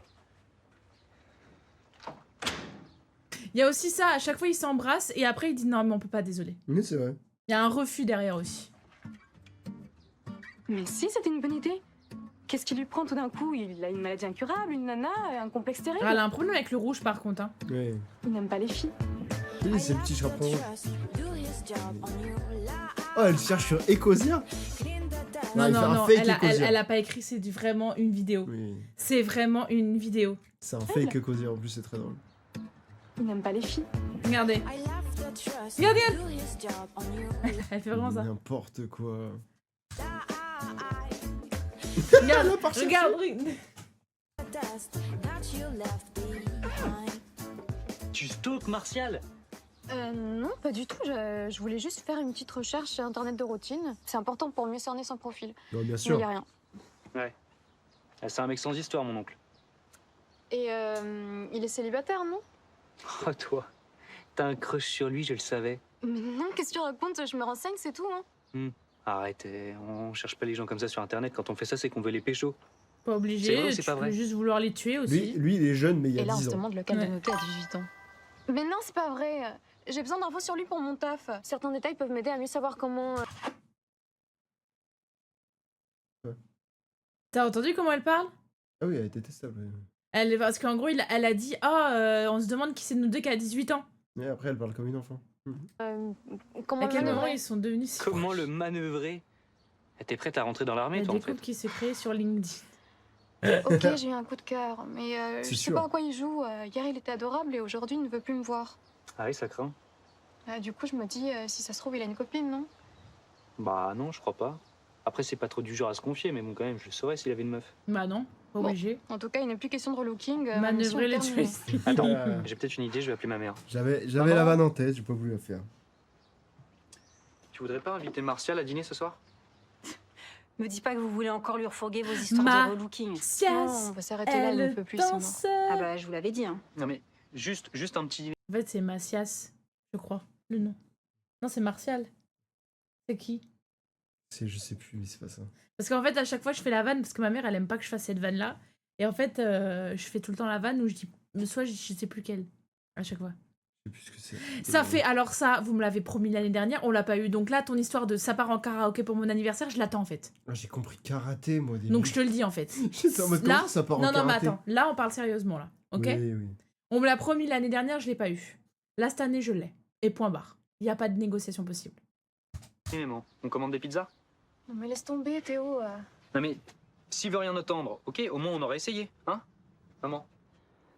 Il y a aussi ça, à chaque fois il s'embrasse et après il dit non mais on peut pas, désolé. Mais c'est vrai. Il y a un refus derrière aussi. Mais si, c'était une bonne idée. Qu'est-ce qui lui prend tout d'un coup? Il a une maladie incurable, une nana, un complexe terrible. Ah, elle a un problème avec le rouge par contre. Hein. Ouais. Il n'aime pas les filles. Oui, c'est le petit chaperon. Oh, elle cherche sur Ecosia. Non, il fait un non, fake elle a, Ecosia. elle a pas écrit, c'est vraiment une vidéo. Oui, C'est vraiment une vidéo. c'est un fake Ecosia en plus, c'est très drôle. Il n'aime pas les filles. Regardez. Regardez. Elle fait vraiment ça. N'importe quoi. Regarde, Elle a pas recherché. regarde. Tu stalks Martial? Non, pas du tout. Je voulais juste faire une petite recherche sur Internet de routine. C'est important pour mieux cerner son profil. Non, bien Mais sûr. il y a rien. Ah, c'est un mec sans histoire, mon oncle. Et il est célibataire, non? Oh, toi. T'as un crush sur lui, je le savais. Mais non, qu'est-ce que tu racontes? Je me renseigne, c'est tout, hein. Arrête, on cherche pas les gens comme ça sur Internet. Quand on fait ça, c'est qu'on veut les pécho. Pas C'est obligé, vrai ou tu c'est pas peux vrai? juste vouloir les tuer aussi. Lui, il est jeune, mais il y a Et là, on 10 se ans. demande lequel Ouais. de noter à 18 ans. Mais non, c'est pas vrai. J'ai besoin d'infos sur lui pour mon taf. Certains détails peuvent m'aider à mieux savoir comment... T'as entendu comment elle parle? Ah oui, elle est détestable. Ouais. Elle, parce qu'en gros, elle a dit on se demande qui c'est de nous deux qui a 18 ans. Et après, elle parle comme une enfant. comment À quel le moment manœuvrer. ils sont devenus si Comment proches le manœuvrer? T'es prête à rentrer dans Il l'armée, y a toi, des en fait? couples qui se créent sur LinkedIn. Ok, j'ai eu un coup de cœur, mais C'est je sais sûr. pas à quoi il joue. Hier, il était adorable et aujourd'hui, il ne veut plus me voir. Ah oui, ça craint. Du coup, je me dis, si ça se trouve, il a une copine, non? Bah non, je crois pas. Après, c'est pas trop du genre à se confier, mais bon, quand même, je saurais s'il avait une meuf. Bah non, pas Bon. obligé. En tout cas, il n'est plus question de relooking. ma mission Manœuvrer est les terminée. tuer. Attends, Euh. j'ai peut-être une idée, je vais appeler ma mère. J'avais Maman. la vanne en tête, j'ai pas voulu la faire. Tu voudrais pas inviter Martial à dîner ce soir? Me dis pas que vous voulez encore lui refourguer vos histoires Ma- de relooking. Non, Sias, on va s'arrêter là, il ne elle peut plus, sinon. danse. Ah bah, je vous l'avais dit, hein. Non mais, juste un petit dîner. En fait, c'est Macias, je crois, le nom. Non, c'est Martial. C'est qui? Je sais plus, mais c'est pas ça. Parce qu'en fait, à chaque fois, je fais la vanne parce que ma mère, elle aime pas que je fasse cette vanne-là. Et en fait, je fais tout le temps la vanne où je dis, soit je sais plus quelle, à chaque fois. Je sais plus ce que c'est. Ça fait, alors ça, vous me l'avez promis l'année dernière, on l'a pas eu. Donc là, ton histoire de ça part en karaoké pour mon anniversaire, je l'attends en fait. Ah, j'ai compris karaté, moi, au début. Donc je te le dis en fait. J'étais en mode, Là, comment ça part en non, non, mais karaté attends, là, on parle sérieusement là. Ok? Oui, oui. On me l'a promis l'année dernière, je l'ai pas eu. Là, cette année, je l'ai. Et point barre. Il n'y a pas de négociation possible. Maman, on commande des pizzas? Non, mais laisse tomber, Théo. Non mais, s'il veut rien entendre, ok, au moins on aurait essayé, hein? Maman?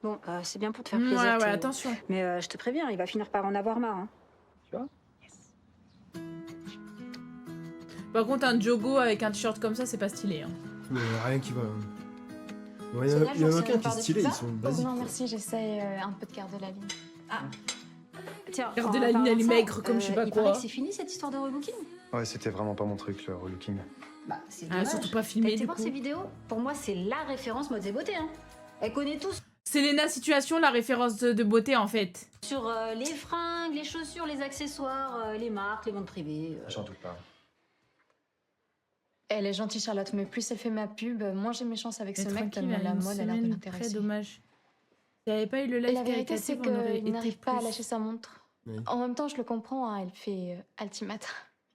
Bon, c'est bien pour te faire Ouais, plaisir, ouais, Théo. attention. Mais je te préviens, il va finir par en avoir marre. Hein. Par contre, un jogo avec un t-shirt comme ça, c'est pas stylé. Hein. Mais rien qui va. Ouais, il y Sonia, en je a vous aucun sers une qui est part de stylé, pizza ils sont Oh basiques. non, merci, j'essaye un peu de garder la ligne. Tiens, Regardez en la ligne, parlant elle de est ça, maigre comme je sais pas il quoi. paraît que c'est fini cette histoire de rebooking. Ouais, c'était vraiment pas mon truc, le relooking. Bah, c'est Ah, dommage. surtout pas T'as filmé été du voir coup. ses vidéos? Pour moi, c'est la référence mode et beauté. Hein. Elle connaît tout Selena Situation, la référence de beauté en fait. sur les fringues, les chaussures, les accessoires, les marques, les ventes privées. J'en doute pas. Elle est gentille, Charlotte, mais plus elle fait ma pub, moins j'ai mes chances avec Mais ce mec, tranquille, tellement la une mode a l'air de semaine, très l'intéresser. dommage. S'il n'y avait pas eu le live La vérité, c'est caritatif, on aurait qu'il été n'arrive pas à plus. lâcher sa montre. Oui. En même temps, je le comprends, hein, elle fait ultimate.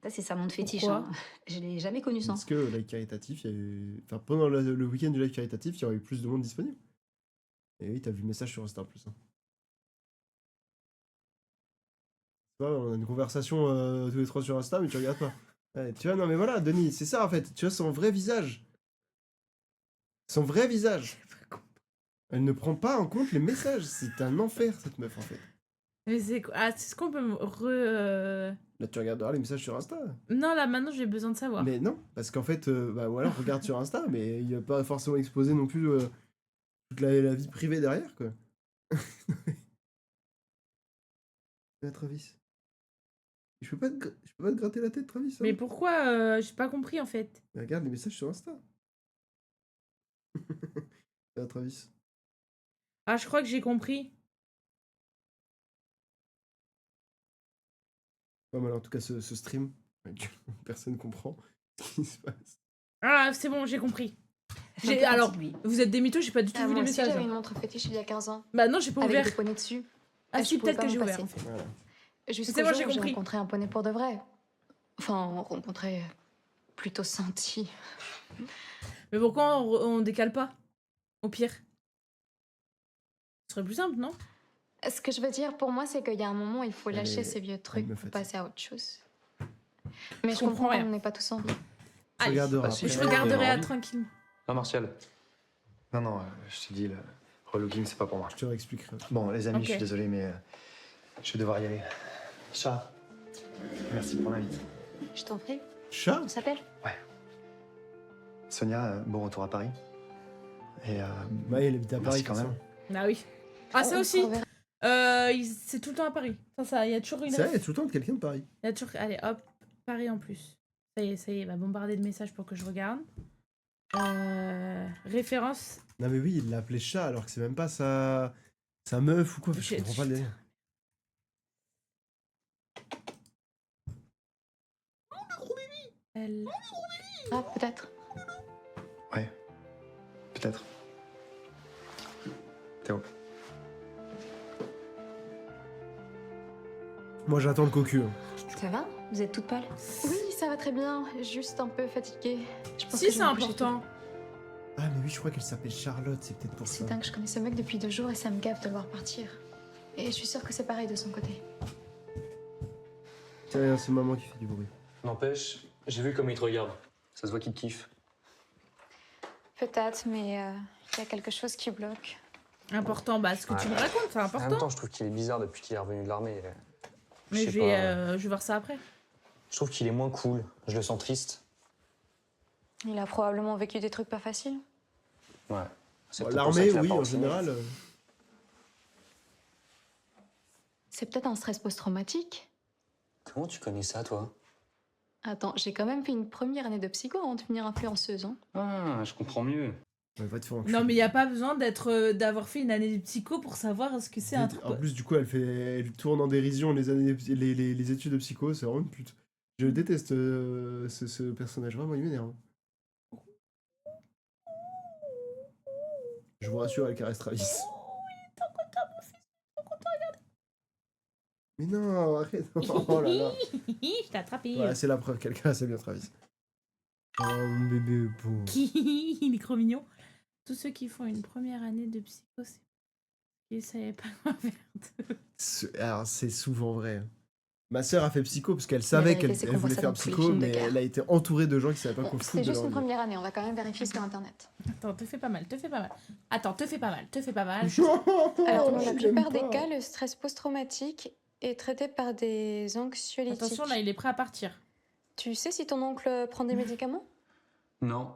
Ça, c'est sa montre fétiche. Pourquoi Hein. Je l'ai jamais connu sans. Parce que le live caritatif, il y a eu... enfin, pendant le week-end du live caritatif, il y aurait eu plus de monde disponible. Et oui, t'as vu le message sur Insta en plus. Hein. Tu vois, on a une conversation tous les trois sur Insta, mais tu regardes pas. Ouais, tu vois, non mais voilà, Denis, c'est ça en fait. Tu vois son vrai visage. Son vrai visage. Elle ne prend pas en compte les messages. C'est un enfer, cette meuf en fait. Mais c'est quoi? Ah, c'est ce qu'on peut me Là, tu regarderas les messages sur Insta. Non, là maintenant j'ai besoin de savoir. Mais non, parce qu'en fait, bah voilà, regarde sur Insta, mais il va pas forcément exposer non plus toute la vie privée derrière, quoi. Travis. Je peux pas te gratter la tête, Travis. Hein. Mais pourquoi j'ai pas compris en fait. Mais regarde les messages sur Insta. Travis. Ah, je crois que j'ai compris. Pas mal, en tout cas, ce stream. Personne comprend ce qui se passe. Ah, c'est bon, j'ai compris. Elle fait un peu Alors, partie de lui. vous êtes des mythos, j'ai pas du tout vu Moi les aussi, messages. j'avais hein. une montre fétiche il y a 15 ans, Bah non, j'ai pas avec ouvert. des poneys dessus. Ah je si, pouvais peut-être pas que j'ai m'en ouvert passer. en fait. Voilà. Jusqu'au C'est bon, jour j'ai où j'ai compris. rencontré un poney pour de vrai. Enfin, rencontré plutôt senti. Mais pourquoi on décale pas? Au pire. Ce serait plus simple, non? Ce que je veux dire pour moi, c'est qu'il y a un moment où il faut Elle lâcher est- ces vieux elle trucs me pour fatigue. passer à autre chose. Mais je comprends comprends rien. qu'on n'est pas tous ensemble. Tu Allez. regarderas Bah, si, Mais après. je regarderai envie. tranquillement. Non, Martial. Non, non, je te dis, le relooking, c'est pas pour moi. Je te réexpliquerai. Bon, les amis, Ok. je suis désolé, mais je vais devoir y aller. Chat, merci pour l'invite. Je t'en prie. Chat On s'appelle? Sonia, bon retour à Paris. Et Bah, elle habite à Paris merci quand même. Ah oui. Ah, ça On aussi. se reverra. C'est tout le temps à Paris. Ça, il y a toujours une C'est vrai, il y a offre. tout le temps quelqu'un de Paris. Il y a toujours... Allez, hop. Paris en plus. Ça y est, il va bombarder de messages pour que je regarde. Référence. Non, mais oui, il l'a appelé chat alors que c'est même pas sa meuf ou quoi. Je Shit, comprends pas le délire. Elle... Ah, peut-être. Ouais, peut-être. Théo. Moi, j'attends le cocu. Hein. Ça va? Vous êtes toute pâle? Oui, ça va très bien. Juste un peu fatiguée. Je pense Si, que je c'est vais me coucher important. Ah, mais oui, je crois qu'elle s'appelle Charlotte, c'est peut-être pour tôt. ça. C'est dingue, je connais ce mec depuis 2 jours et ça me gave de le voir partir. Et je suis sûre que c'est pareil de son côté. C'est rien, c'est maman qui fait du bruit. N'empêche, j'ai vu comme il te regarde. Ça se voit qu'il te kiffe. Peut-être, mais il y a quelque chose qui bloque. Important, bah ce que tu me racontes, c'est En même important. temps, je trouve qu'il est bizarre depuis qu'il est revenu de l'armée. Mais sais je vais voir ça après. Je trouve qu'il est moins cool. Je le sens triste. Il a probablement vécu des trucs pas faciles. Ouais. C'est Bon, peut-être pour ça l'armée, qu'il a oui, pas en re-signé. général. C'est peut-être un stress post-traumatique. Comment tu connais ça, toi? Attends, j'ai quand même fait une première année de psycho avant de devenir influenceuse. Hein. Ah, je comprends mieux. Ouais, va te faire enculer. Non, mais il n'y a pas besoin d'avoir fait une année de psycho pour savoir ce que c'est un truc. En plus, du coup, elle tourne en dérision les études de psycho, c'est vraiment une pute. Je déteste ce personnage, vraiment, il m'énerve. Je vous rassure, elle caresse Travis. Mais non, arrête. Oh là là. Je t'ai attrapé. Voilà, c'est la preuve, qu'elle caresse bien Travis. Oh, mon bébé pauvre. Il est trop mignon. Tous ceux qui font une première année de psycho, c'est... Ils savaient pas quoi faire. Alors, c'est souvent vrai. Ma sœur a fait psycho parce qu'elle savait vérité, qu'elle c'est elle qu'on voit voulait ça faire dans tous les psycho, films de mais guerre. elle a été entourée de gens qui savaient pas Bon, qu'on fout c'est de juste leur une vie. première année, on va quand même vérifier sur internet. Attends, te fais pas mal, te fais pas mal. Attends, te fais pas mal, te fais pas mal. Alors, dans la Je plupart l'aime des pas. cas, le stress post-traumatique est traité par des anxiolytiques. Attention, là, il est prêt à partir. Tu sais si ton oncle prend des médicaments? Non,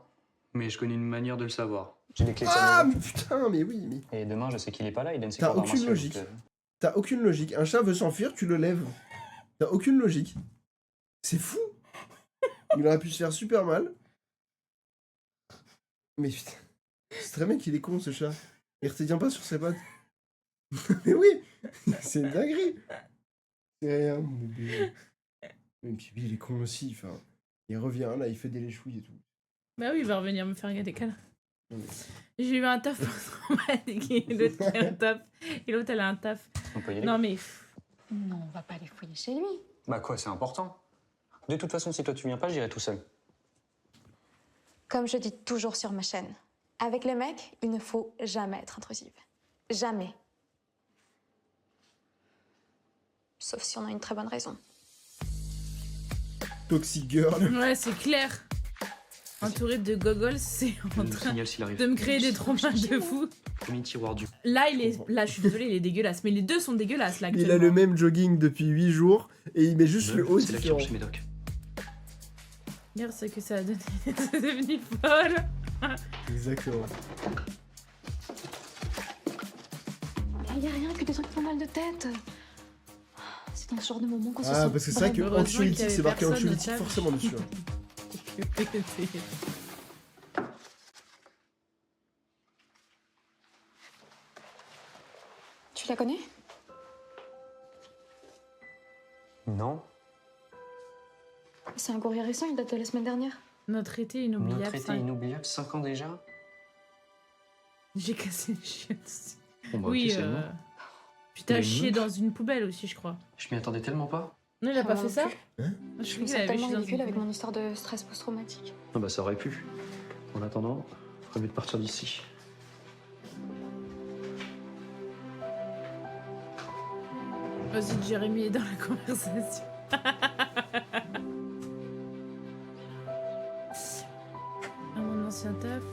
mais je connais une manière de le savoir. J'ai les clés de Ah, sa mais maison. putain, mais oui, mais Et demain, je sais qu'il est pas là, il donne ses T'as cours d'arts aucune martiaux, logique. donc, t'as aucune logique. Un chat veut s'enfuir, tu le lèves. T'as aucune logique. C'est fou. Il aurait pu se faire super mal. Mais putain, c'est très bien qu'il est con ce chat. Il retient pas sur ses pattes. Mais oui, c'est une dinguerie. C'est rien. Et puis il est con aussi. Enfin, il revient là, il fait des léchouilles et tout. Bah oui, il va revenir me faire des câlins. Oui. J'ai eu un taf post-traumatique et l'autre qui a un taf. Et l'autre, elle a un taf. on peut y aller. Non, mais. Non, on va pas aller fouiller chez lui. Bah quoi, c'est important. De toute façon, si toi tu viens pas, j'irai tout seul. Comme je dis toujours sur ma chaîne, avec les mecs, il ne faut jamais être intrusive. Jamais. Sauf si on a une très bonne raison. Toxic girl. Ouais, c'est clair. Entouré de gogoles, c'est Je en me train signale s'il arrive. de me créer des traumas de fou. Premier tiroir du. Là, là, je suis désolée, il est dégueulasse. Mais les deux sont dégueulasses, là, Il a actuellement. le même jogging depuis 8 jours et il met juste le haut C'est la différent. chez Médoc. Regarde ce que ça a donné. C'est devenu folle. Exactement. Il n'y a rien que des trucs qui font mal de tête. C'est dans ce genre de moment qu'on se Ah, sent parce que c'est vrai que Heureusement qu'il y anxiolytique, avait c'est marqué personne au anxiolytique table. forcément dessus. hein. Tu la connais? Non. C'est un courrier récent, il date de la semaine dernière. Notre été inoubliable. Notre été ça. inoubliable, 5 ans déjà. J'ai cassé les chiottes. Bon, bah, ok, Oui, c'est bon. puis t'as Mais chié meuf. dans une poubelle aussi, je crois. Je m'y attendais tellement pas. Non, il a pas Moi fait non ça plus. Hein Je Je croyais me qu'il sens avait tellement chié dans ridicule une avec poubelle. mon histoire de stress post-traumatique. Ah bah ça aurait pu. En attendant, ferait mieux de partir d'ici. Vas-y, Jérémy est dans la conversation. À mon ancien taf.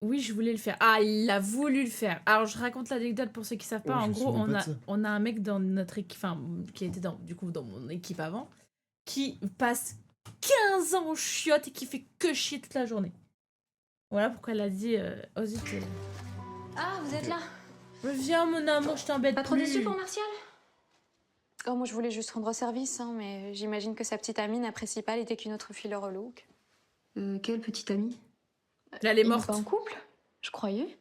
Oui, je voulais le faire. Ah, il a voulu le faire. Alors, je raconte l'anecdote pour ceux qui savent pas. Oh, En je me gros, souviens on pas de a, ça. on a un mec dans notre équipe, enfin, qui était du coup dans mon équipe avant, qui passe 15 ans au chiottes et qui fait que chier toute la journée. Voilà pourquoi elle a dit Ozzy, Ah, vous êtes là? viens mon amour, je t'embête Pas trop plus. déçu pour Martial? Oh, moi, je voulais juste rendre service, hein, mais j'imagine que sa petite amie n'apprécie pas l'idée qu'une autre fille le relook. Quelle petite amie? Elle est Ils morte. sont pas en couple? Je croyais.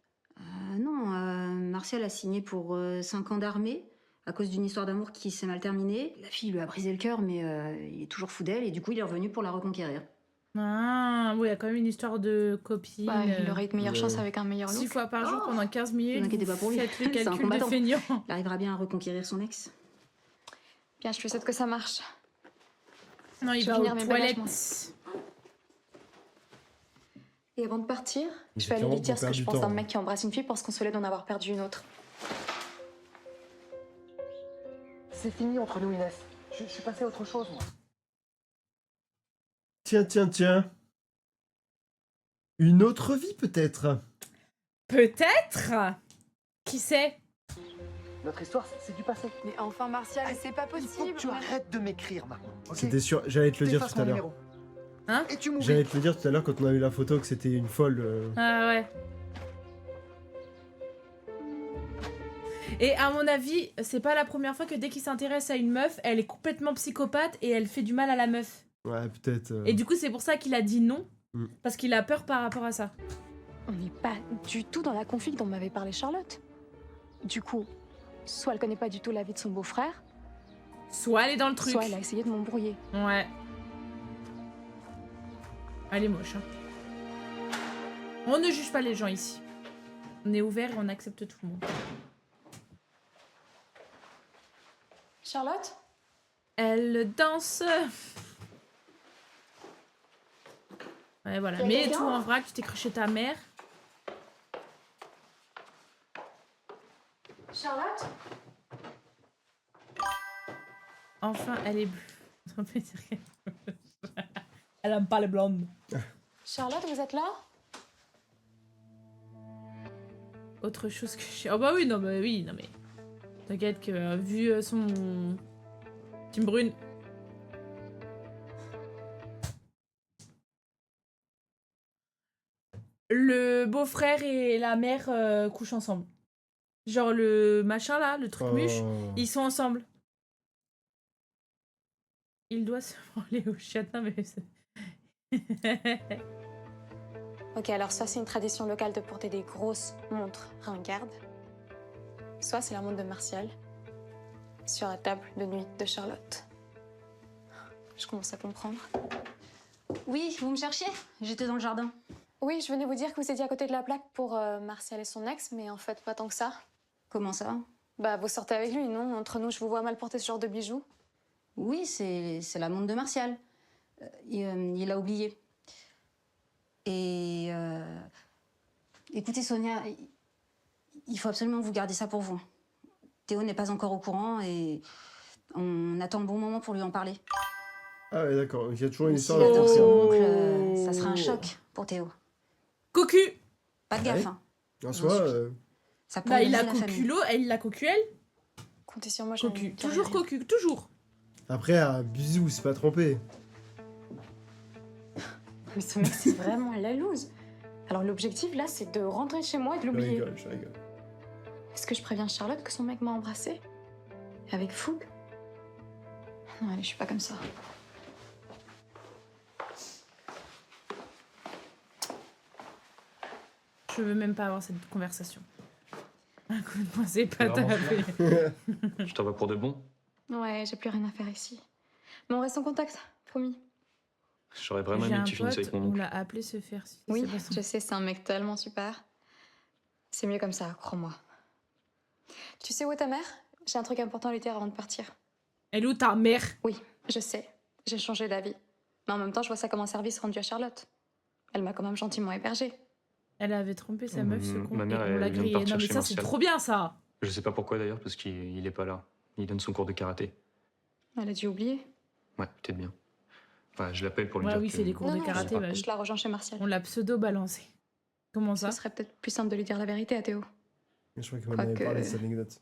Non, Martial a signé pour 5 ans d'armée à cause d'une histoire d'amour qui s'est mal terminée. La fille lui a brisé le cœur, mais il est toujours fou d'elle et du coup il est revenu pour la reconquérir. Ah, oui, il y a quand même une histoire de copine. Bah, il aurait eu de meilleures Ouais. chances avec un meilleur 6 look. fois par jour Oh, pendant 15 minutes. vous inquiétez vous pas pour lui. Faites le C'est un calcul de combattant. feignant. Il arrivera bien à reconquérir son ex. Bien, je te souhaite que ça marche. Non, il Je vais va aux finir mes bagages, toilettes. Et avant de partir, je C'est vais aller clairement lui dire pour ce que perdre je du pense temps, d'un hein. mec qui embrasse une fille pour se consoler d'en avoir perdu une autre. C'est fini entre nous, Inès. Je suis passé à autre chose, moi. Tiens. Une autre vie peut-être. Peut-être. Qui sait? Notre histoire, c'est du passé. Mais enfin, Martial, c'est pas Il faut possible. que tu arrêtes de m'écrire maintenant. ok C'était sûr, j'allais te le dire T'effaces tout à mon l'heure. numéro. Hein? Et tu m'oublies. J'allais te le dire tout à l'heure quand on a eu la photo que c'était une folle. Ah ouais. Et à mon avis, c'est pas la première fois que dès qu'il s'intéresse à une meuf, elle est complètement psychopathe et elle fait du mal à la meuf. Ouais, peut-être. Et du coup, c'est pour ça qu'il a dit non. Mm. Parce qu'il a peur par rapport à ça. On n'est pas du tout dans la config dont m'avait parlé Charlotte. Du coup, soit elle connaît pas du tout la vie de son beau-frère, Soit elle est dans le truc. soit elle a essayé de m'embrouiller. Ouais. Elle est moche. Hein. On ne juge pas les gens ici. On est ouvert et on accepte tout le monde. Charlotte? Elle danse. Ouais, voilà. Y'a Mets quelqu'un tout en vrac, tu t'es cru chez ta mère. Charlotte? Enfin, elle est bleue. Elle aime pas les blondes. Charlotte, vous êtes là? Autre chose que je... Oh bah oui, non mais... T'inquiète que, vu son... Team Brune... Le beau-frère et la mère couchent ensemble. Genre le machin là, le truc muche, ils sont ensemble. Il doit se branler au châtain, mais... Ok, alors soit c'est une tradition locale de porter des grosses montres ringardes, soit c'est la montre de Martial sur la table de nuit de Charlotte. Je commence à comprendre. Oui, vous me cherchiez? J'étais dans le jardin. Oui, je venais vous dire que vous étiez à côté de la plaque pour Martial et son ex, mais en fait pas tant que ça. Comment ça? Bah vous sortez avec lui, non? Entre nous, je vous vois mal porter ce genre de bijoux. Oui, c'est la montre de Martial. Il l'a oublié. Et écoutez Sonia, il faut absolument que vous gardiez ça pour vous. Théo n'est pas encore au courant et on attend le bon moment pour lui en parler. Ah ouais, d'accord. Il y a toujours une Si histoire elle de adore son torsion. oncle, ça sera un choc pour Théo. Cocu. Pas de Ah gaffe, ouais. hein. En soi, Ça Bah pourrait il a briser la famille. cocu l'eau, elle l'a cocu elle. Comptez sur moi, je Cocu. ne dirai Toujours rien. cocu, toujours. après, bisous, c'est pas trompé. Mais ce mec, c'est vraiment la loose. Alors l'objectif là, c'est de rentrer chez moi et de Je l'oublier. rigole, je rigole. Est-ce que je préviens Charlotte que son mec m'a embrassée? Avec fougue? Non, allez, je suis pas comme ça. Je veux même pas avoir cette conversation. Un coup de poing, c'est pas C'est vraiment tapé. Je t'en vas pour de bon. Ouais, j'ai plus rien à faire ici. Mais on reste en contact, promis. J'aurais vraiment J'ai aimé un que tu finisses avec pote, mon on oncle. l'a appelé se faire. Si Oui, c'est pas son- je sais, c'est un mec tellement super. C'est mieux comme ça, crois-moi. Tu sais où est ta mère? J'ai un truc important à lui dire avant de partir. Elle est où ta mère? Oui, je sais, j'ai changé d'avis. Mais en même temps, je vois ça comme un service rendu à Charlotte. Elle m'a quand même gentiment hébergée. Elle avait trompé sa meuf, ce con. Ma mère, et on l'a elle vient de grillé. partir Non mais chez ça, c'est Martial. trop bien ça. Je sais pas pourquoi d'ailleurs, parce qu'il est pas là. Il donne son cours de karaté. Elle a dû oublier. Ouais, peut-être bien. Ouais, je l'appelle pour lui Ouais, dire oui, que... c'est des cours de Non, karaté. bah, je la rejoins chez Martial. on l'a pseudo-balancé. Comment ça? Ce serait peut-être plus simple de lui dire la vérité à Théo. Je crois qu'on avait Quoique- parlé de cette anecdote.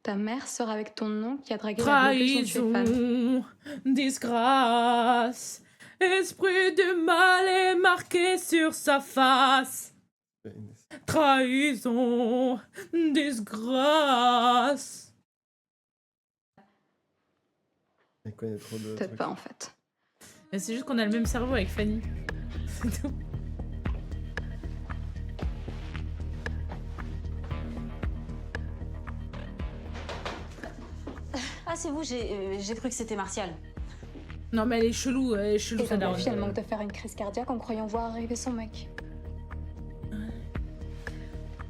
Ta mère sort avec ton oncle qui a dragué la blonde que son tué fan. Trahison, disgrâce, esprit de mal est marqué sur sa face. Trahison, disgrâce. Elle connaît trop de Peut-être trucs. pas en fait. Et c'est juste qu'on a le même cerveau avec Fanny. C'est tout. Ah, c'est vous, j'ai cru que c'était Martial. Non mais elle est chelou Et sa la daronne. fille, elle manque de faire une crise cardiaque en croyant voir arriver son mec.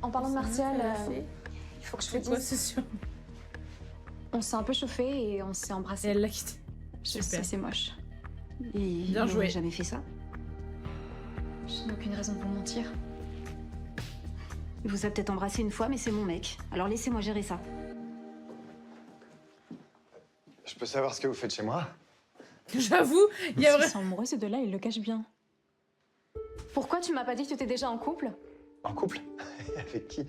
En parlant de Martial, il faut que je te C'est quoi, dise, c'est sûr. on s'est un peu chauffé et on s'est Et embrassé. elle l'a quitté. Je super. sais, c'est moche. Et Bien il joué. aurait jamais fait ça. Je n'ai aucune raison de vous mentir. Il vous a peut-être embrassé une fois, mais c'est mon mec. Alors laissez-moi gérer ça. Je peux savoir ce que vous faites chez moi? J'avoue, il y a S'ils vrai. sont amoureux, ces deux-là, ils le cachent bien. Pourquoi tu m'as pas dit que tu étais déjà en couple? En couple? Avec qui?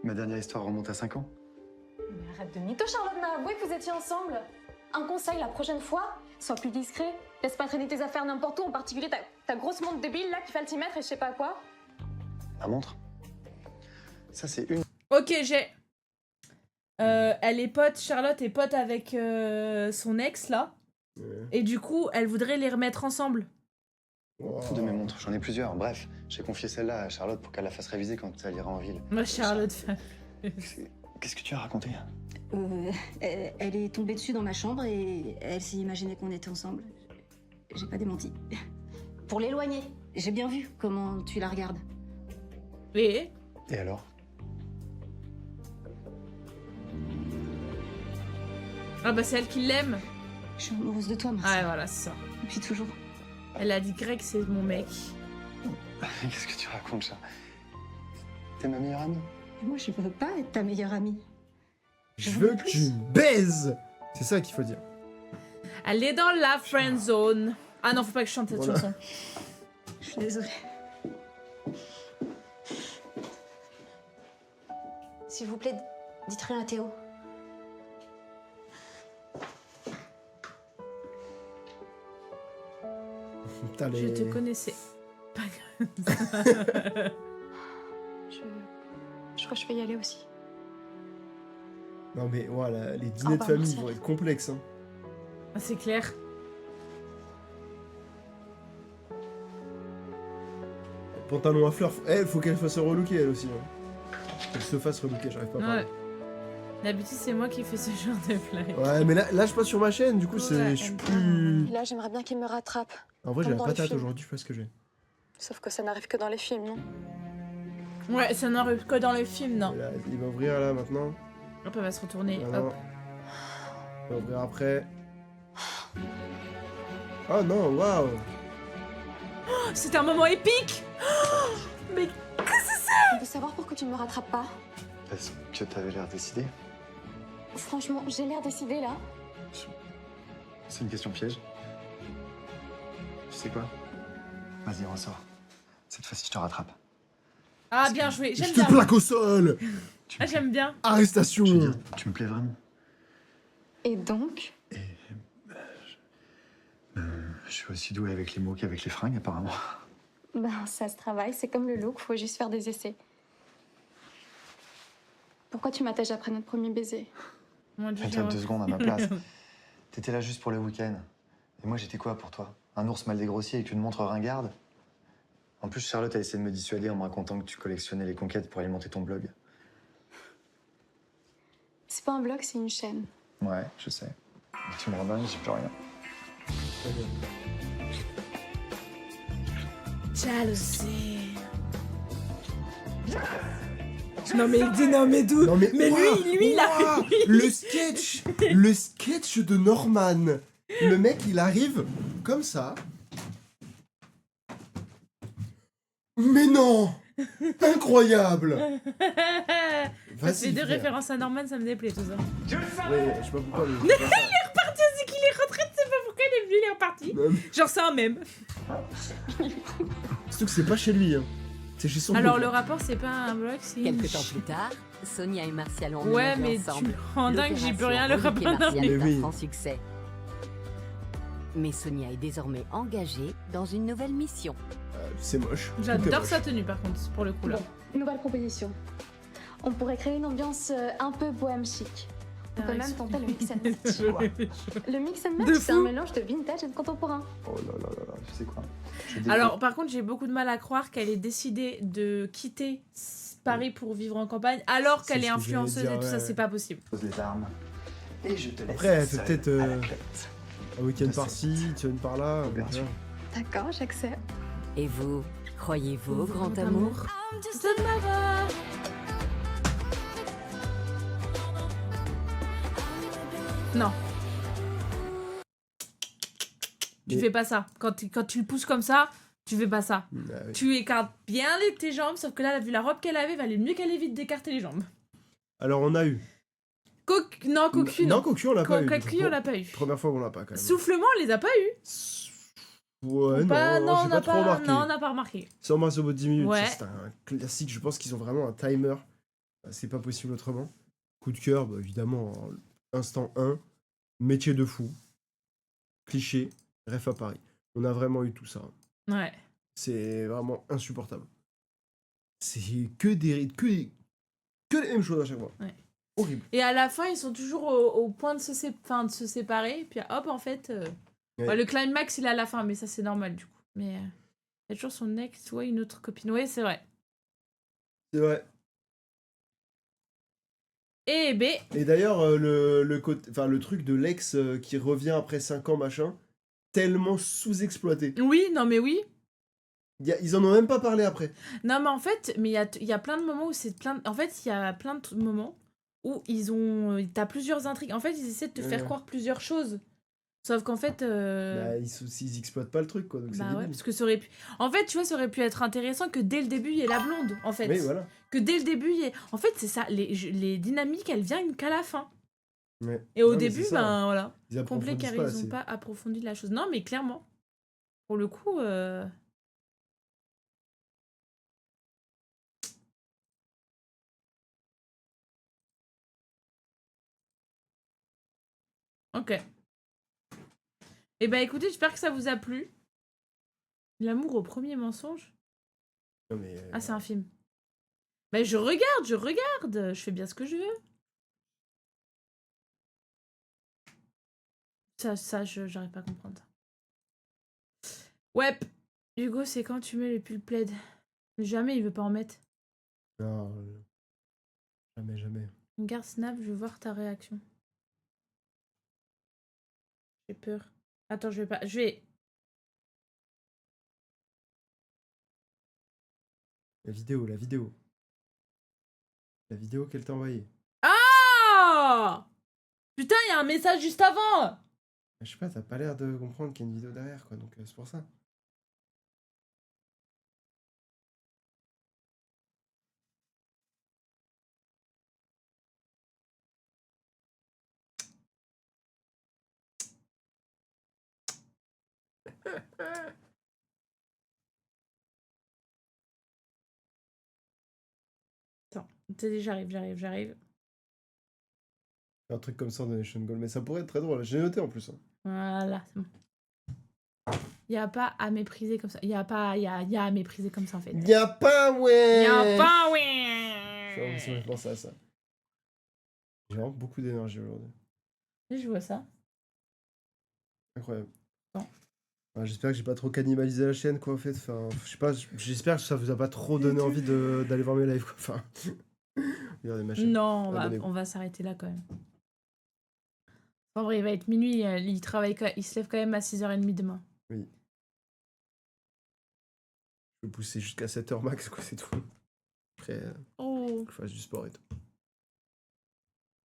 Ma dernière histoire remonte à 5 ans. Mais arrête de mytho, Charlotte m'a avoué que vous étiez ensemble. Un conseil la prochaine fois, sois plus discret. Laisse pas traîner tes affaires n'importe où, en particulier ta grosse montre débile là qui fait le mettre et je sais pas quoi. Ma montre? Ça, c'est une. Ok, j'ai. Elle est pote, Charlotte est pote avec son ex là. Ouais. Et du coup, elle voudrait les remettre ensemble. Wow. De mes montres, j'en ai plusieurs. Bref, j'ai confié celle-là à Charlotte pour qu'elle la fasse réviser quand elle ira en ville. Moi, Charlotte. Qu'est-ce que tu as raconté? Elle est tombée dessus dans ma chambre et elle s'est imaginée qu'on était ensemble. J'ai pas démenti. Pour l'éloigner. J'ai bien vu comment tu la regardes. Et Et alors? ah bah c'est elle qui l'aime. Je suis amoureuse de toi, Ouais, Marcel. voilà, c'est ça. Depuis toujours. Elle a dit Greg, c'est mon mec. Qu'est-ce que tu racontes, ça? T'es ma meilleure amie? Et moi, je veux pas être ta meilleure amie. Je veux que tu me baises. C'est ça qu'il faut dire. Elle est dans la friend zone. Ah non, faut pas que je chante cette Voilà. chanson. Je suis désolée. S'il vous plaît, dites rien à Théo. Putain, Je les... te connaissais. Pas Je crois que je vais y aller aussi. Non mais voilà, les Au dîners de revoir, famille Martial. vont être complexes. Hein. Ah, c'est clair. Pantalon à fleurs, faut qu'elle fasse se relooker elle aussi. Hein. Qu'elle se fasse relooker, j'arrive pas à parler. Ouais. D'habitude, c'est moi qui fais ce genre de blague. Ouais, mais là je passe sur ma chaîne, du coup Ouais, je suis elle plus... Et là, j'aimerais bien qu'il me rattrape. En vrai j'ai la Comme dans les patate films. aujourd'hui, je sais pas ce que j'ai. Sauf que ça n'arrive que dans les films, non? Ouais, ça n'arrive que dans le film, non. Et là, il va ouvrir là maintenant. Hop, elle va se retourner. Maintenant. Hop. Il va ouvrir après. Oh non, waouh. Oh, c'était un moment épique. Oh, mais On veut savoir pourquoi tu ne me rattrapes pas. Parce que t'avais l'air décidé. Franchement, j'ai l'air décidée là. C'est une question piège. Tu sais quoi? Vas-y, ressors. Cette fois-ci, je te rattrape. ah, bien joué. Je J'aime te bien. plaque au sol. Tu Ah, me j'aime bien. Arrestation. Je veux dire, tu me plais vraiment. Et donc? Et je suis aussi doué avec les mots qu'avec les fringues, apparemment. Ben, ça se travaille, c'est comme le look, faut juste faire des essais. Pourquoi tu m'attaches après notre premier baiser? Mon Dieu, Mets-toi j'ai- 2 secondes à ma place. T'étais là juste pour le week-end. Et moi, j'étais quoi pour toi? Un ours mal dégrossi avec une montre ringarde? En plus, Charlotte a essayé de me dissuader en me racontant que tu collectionnais les conquêtes pour alimenter ton blog. C'est pas un blog, c'est une chaîne. Ouais, je sais. Tu me rends dingue, j'ai plus rien. Jalousie. Non mais d'où? Non mais, Mais ouah, lui, il a... ouah, le sketch de Norman. Le mec, il arrive comme ça. Mais non, incroyable. Ça Vas-y, fait deux frère. références à Norman, ça me déplaît tout ça. Ouais, je sais pas pourquoi. Mais C'est qu'il est rentré, tu sais pas pourquoi il est venu, il est reparti. Non, mais Genre c'est un mème. surtout que c'est pas chez lui. Hein. C'est chez son. Alors le blog. rapport c'est pas un blog, c'est une Quelques temps plus tard, Sonia et Martial ont Ouais emménagé mais tu ensemble. me rends dingue, j'y peux rien, le rapport L'opération d'un Martial Mais est oui. un franc succès. Mais Sonia est désormais engagée dans une nouvelle mission. C'est moche. Tout est J'adore moche. sa tenue par contre, pour le coup là. Bon, nouvelle proposition. On pourrait créer une ambiance un peu bohème chic. On peut Ah, même ils sont- tenter le mix and match. Le mix and De match, c'est fou. un mélange de vintage et de contemporain. Oh là là là là, tu sais quoi? Je Alors par contre j'ai beaucoup de mal à croire qu'elle ait décidé de quitter Paris pour vivre en campagne alors C'est qu'elle ce est que j'allais influenceuse dire, et tout ça, ouais. c'est pas possible. dépose les armes. Et je te laisse. Après, elle fait seule peut-être, à la euh, clette. Un week-end Je sais. par-ci, tu une par-là. Bien sûr. D'accord, j'accepte. Et vous, croyez-vous au grand amour? Just another. Non. Tu Mais- fais pas ça. Quand tu le pousses comme ça, tu fais pas ça. Ah oui. Tu écartes bien tes jambes, sauf que là, vu la robe qu'elle avait, il valait mieux qu'elle évite d'écarter les jambes. Alors on a eu. Non, cocu, Non, non. cocu, on l'a pas eu. Cocu, on l'a pas eu. Première fois qu'on l'a pas quand même. Soufflement, on les a pas eu. Ouais, Pas- non, on j'ai n'a pas trop remarqué. Non, on n'a pas remarqué. Sur Mars au bout de 10 minutes, Ouais. ça, c'est un classique. Je pense qu'ils ont vraiment un timer. C'est pas possible autrement. Coup de cœur, bah, évidemment, instant 1. Métier de fou. Cliché. Ref à Paris. On a vraiment eu tout ça. Ouais. C'est vraiment insupportable. C'est que les mêmes choses à chaque fois. Ouais. Horrible. Et à la fin, ils sont toujours au point de se séparer. Puis hop, en fait, Ouais. ouais, le climax, il est à la fin, mais ça, c'est normal du coup. Mais il y a toujours son ex, ouais, une autre copine. Ouais, c'est vrai. C'est vrai. Et B, Et d'ailleurs, le truc de l'ex qui revient après 5 ans, machin, tellement sous-exploité. oui, non, mais oui. Ils en ont même pas parlé après. Non, mais en fait, il y a plein de moments où c'est plein. En fait, il y a plein de moments où t'as plusieurs intrigues. En fait, ils essaient de te faire Ouais. croire plusieurs choses. Sauf qu'en fait. Bah, ils exploitent pas le truc, quoi. Donc c'est Bah ouais, débile. parce que ça aurait pu. En fait, tu vois, ça aurait pu être intéressant que dès le début, il y ait la blonde, en fait. Oui, voilà. Que dès le début, il y ait. En fait, c'est ça. Les dynamiques, elles viennent qu'à la fin. Ouais. Et au Non, mais début, c'est ça. ben voilà. Ils Complet approfondissent car pas ils assez. n'ont pas approfondi la chose. Non, mais clairement. Pour le coup. Ok. Eh ben écoutez, j'espère que ça vous a plu. L'amour au premier mensonge. Non, mais, Ah, c'est un film. Ben je regarde. Je fais bien ce que je veux. J'arrive pas à comprendre ça. Ouais. Hugo, c'est quand tu mets le pull plaid. Jamais il veut pas en mettre. non, jamais, jamais. Regarde Snap, je veux voir ta réaction. J'ai peur. Attends, je vais pas. Je vais. La vidéo, la vidéo. La vidéo qu'elle t'a envoyée. Ah putain, il y a un message juste avant. Je sais pas, t'as pas l'air de comprendre qu'il y a une vidéo derrière, quoi, donc c'est pour ça. Attends, j'arrive. Un truc comme ça en Donation Goal, mais ça pourrait être très drôle. J'ai noté en plus. Hein. Voilà, c'est bon. Il y a pas à mépriser comme ça. Il y a à mépriser comme ça en fait. Y a pas, ouais. Y a pas, Ça me fait penser à ça. J'ai vraiment beaucoup d'énergie aujourd'hui. Je vois ça. Incroyable. Bon. Ouais, j'espère que j'ai pas trop cannibalisé la chaîne, quoi, en fait. Enfin, je sais pas, j'espère que ça vous a pas trop donné envie d'aller voir mes lives, quoi. Enfin, regardez ma chaîne. Non, Abonnez-vous. on va s'arrêter là quand même. En vrai, il va être minuit. Il se lève quand même à 6h30 demain. Oui. Je peux pousser jusqu'à 7h max, quoi, c'est tout. Après, Oh. je fasse du sport et tout.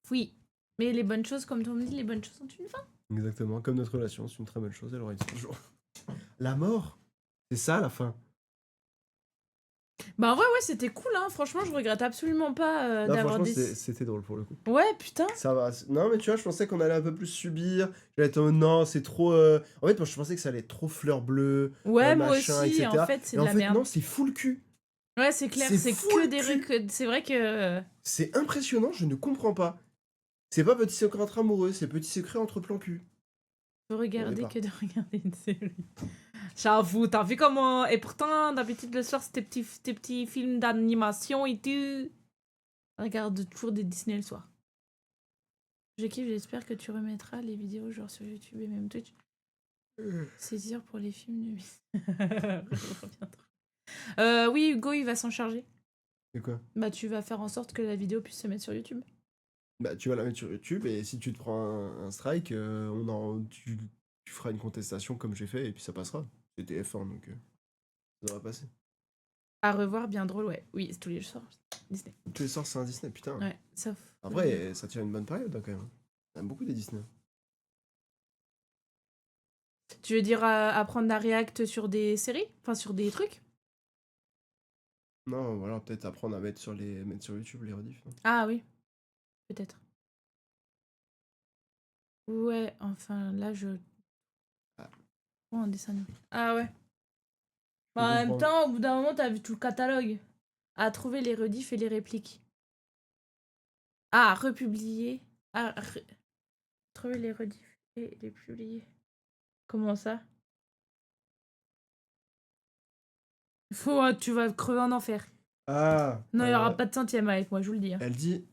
Oui. Mais les bonnes choses, comme on me dit, les bonnes choses ont une fin. Exactement, comme notre relation, c'est une très bonne chose, elle aura une fin un jour. La mort, c'est ça la fin. Bah en vrai, ouais, c'était cool, hein. Franchement, je regrette absolument pas Là, d'avoir franchement, des... c'était drôle pour le coup. Ouais, putain. Ça va. Non, mais tu vois, je pensais qu'on allait un peu plus subir. J'allais être en mode, non, c'est trop. En fait, moi, je pensais que ça allait être trop fleur bleue. Ouais, moi machin, aussi, etc. en fait, c'est Et de en la fait, merde. non, c'est full cul. Ouais, c'est clair, c'est c'est full que des cul. C'est vrai que... C'est impressionnant, je ne comprends pas. C'est pas petit secret entre amoureux, c'est petit secret entre plans cul. Faut regarder départ. que de regarder une série. J'avoue, t'as vu comment... Et pourtant, d'habitude, le soir, c'est tes petits films d'animation et tout. Regarde toujours des Disney le soir. Je kiffe, j'espère que tu remettras les vidéos genre sur YouTube et même Twitch. 6 heures pour les films de... oui, Hugo, il va s'en charger. C'est quoi? Bah, tu vas faire en sorte que la vidéo puisse se mettre sur YouTube. Bah, tu vas la mettre sur YouTube et si tu te prends un strike, tu feras une contestation comme j'ai fait et puis ça passera. C'était F1 donc ça devrait passer. À revoir, bien drôle, ouais. Oui, c'est tous les soirs. Disney. Tous les soirs, c'est un Disney, putain. Ouais, sauf... Après, ça tient une bonne période hein, quand même. Il y en a beaucoup des Disney. Tu veux dire apprendre à react sur des séries? Enfin, sur des trucs? Non, voilà, peut-être apprendre à mettre sur YouTube les rediffs. Non Ah oui, peut-être. Ouais, enfin, là, je... Ah. Oh, un dessin animé. Ah ouais. Je Bah, en même comprends. temps, au bout d'un moment, t'as vu tout le catalogue. À trouver les rediffs et les répliques. Ah, republier. Ah, trouver les rediffs et les publier. Comment ça? Tu vas crever en enfer. Ah Non, il n'y aura pas de centième avec moi, je vous le dis. Hein. Elle dit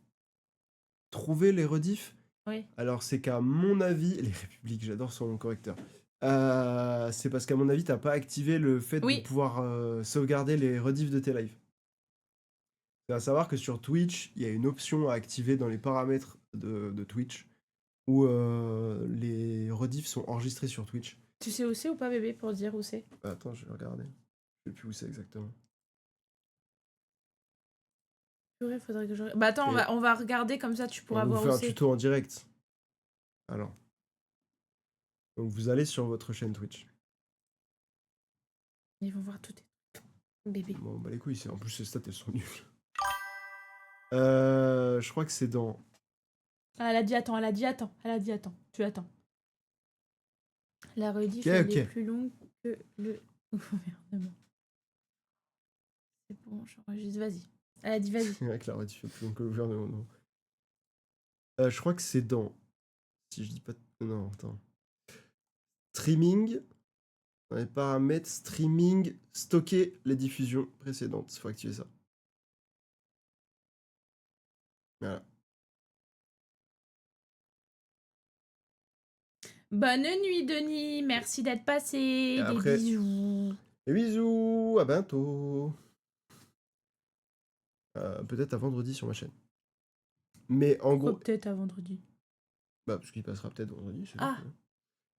trouver les rediffs. Oui. Alors, c'est qu'à mon avis, les républiques, j'adore son correcteur. C'est parce qu'à mon avis, t'as pas activé le fait Oui. de pouvoir sauvegarder les rediffs de tes lives. C'est à savoir que sur Twitch, il y a une option à activer dans les paramètres de Twitch où les rediffs sont enregistrés sur Twitch. Tu sais où c'est ou pas, bébé, pour dire où c'est? Attends, je vais regarder. Je sais plus où c'est exactement. Purée, faudrait que je... Bah attends, Et- on va regarder comme ça, tu pourras On vous voir fait où un c'est. tuto en direct. Alors. Donc vous allez sur votre chaîne Twitch. Ils vont voir tout. Bébé. Bon, bah les couilles, en plus ces stats elles sont nulles. Je crois que c'est dans Ah, elle a dit attends. Tu attends. La rediff, Ok, elle est ok. plus longue que le gouvernement. C'est bon, j'enregistre, vas-y. Elle a dit vas-y. C'est vrai que la rediff est plus longue que le gouvernement. Non. Je crois que c'est dans. Si je dis pas. Non, attends. Streaming. Dans les paramètres, streaming, stocker les diffusions précédentes. Il faut activer ça. Voilà. Bonne nuit, Denis. Merci d'être passé. Et Des après- bisous. Et bisous, à bientôt. Peut-être à vendredi sur ma chaîne. Mais en Pourquoi gros, peut-être à vendredi. bah parce qu'il passera peut-être vendredi. C'est Ah. tout.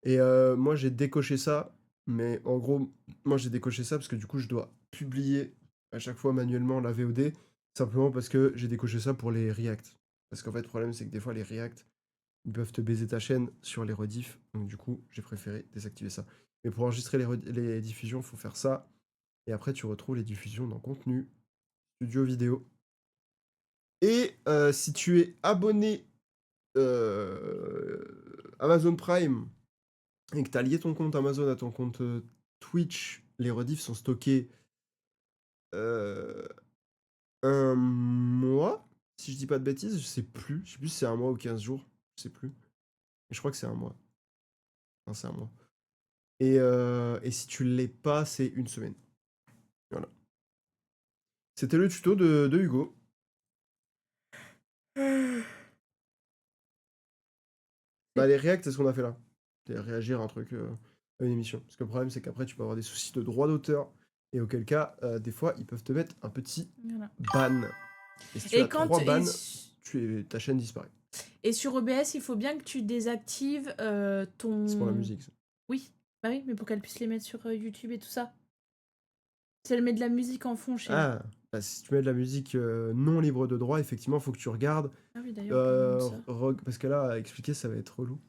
Et moi j'ai décoché ça, mais en gros, moi j'ai décoché ça parce que du coup je dois publier à chaque fois manuellement la VOD, simplement parce que j'ai décoché ça pour les reacts. Parce qu'en fait, le problème c'est que des fois les reacts, ils peuvent te baiser ta chaîne sur les rediffs, donc du coup j'ai préféré désactiver ça. Mais pour enregistrer les diffusions, il faut faire ça, et après tu retrouves les diffusions dans contenu, studio vidéo. Et si tu es abonné Amazon Prime et que tu as lié ton compte Amazon à ton compte Twitch, les rediffs sont stockés un mois, si je dis pas de bêtises, je sais plus si c'est un mois ou 15 jours, je sais plus. Mais je crois que c'est un mois. Non, c'est un mois. Et si tu l'es pas, c'est une semaine. Voilà. C'était le tuto de Hugo. Bah, les reacts, c'est ce qu'on a fait là. C'est réagir à un truc, à une émission. Parce que le problème, c'est qu'après, tu peux avoir des soucis de droit d'auteur. Et auquel cas, des fois, ils peuvent te mettre un petit Voilà. ban. Et si tu Et as 3 bans, et ta chaîne disparaît. sur OBS, il faut bien que tu désactives ton. C'est pour la musique, ça. Oui, bah oui, mais pour qu'elle puisse les mettre sur YouTube et tout ça. Si elle met de la musique en fond chez elle. Ah, bah, si tu mets de la musique non libre de droit, effectivement, il faut que tu regardes. Ah oui, d'ailleurs, parlons de ça. Parce que là, à expliquer, ça va être relou.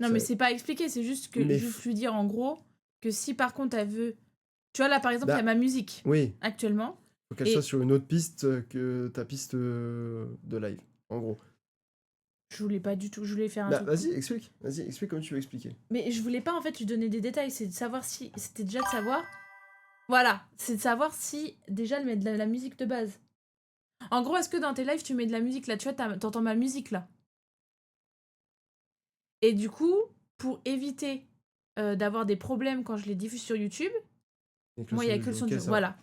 Non, Ça mais va- c'est pas expliqué, c'est juste que Mais juste lui dire en gros que si par contre elle veut. Tu vois, là par exemple, il y a Bah, ma musique Oui, actuellement. faut qu'elle Et- soit sur une autre piste que ta piste de live, en gros. Je voulais pas du tout, je voulais faire un Bah, truc. vas-y, explique. Vas-y, explique comme tu veux expliquer. Mais je voulais pas en fait lui donner des détails, c'est de savoir si. C'était déjà de savoir. Voilà, c'est de savoir si déjà elle met de la musique de base. En gros, est-ce que dans tes lives tu mets de la musique là? Tu vois, t'entends ma musique là. Et du coup, pour éviter d'avoir des problèmes quand je les diffuse sur YouTube, moi il y a que le son du Ok, jeu. ça va. Voilà.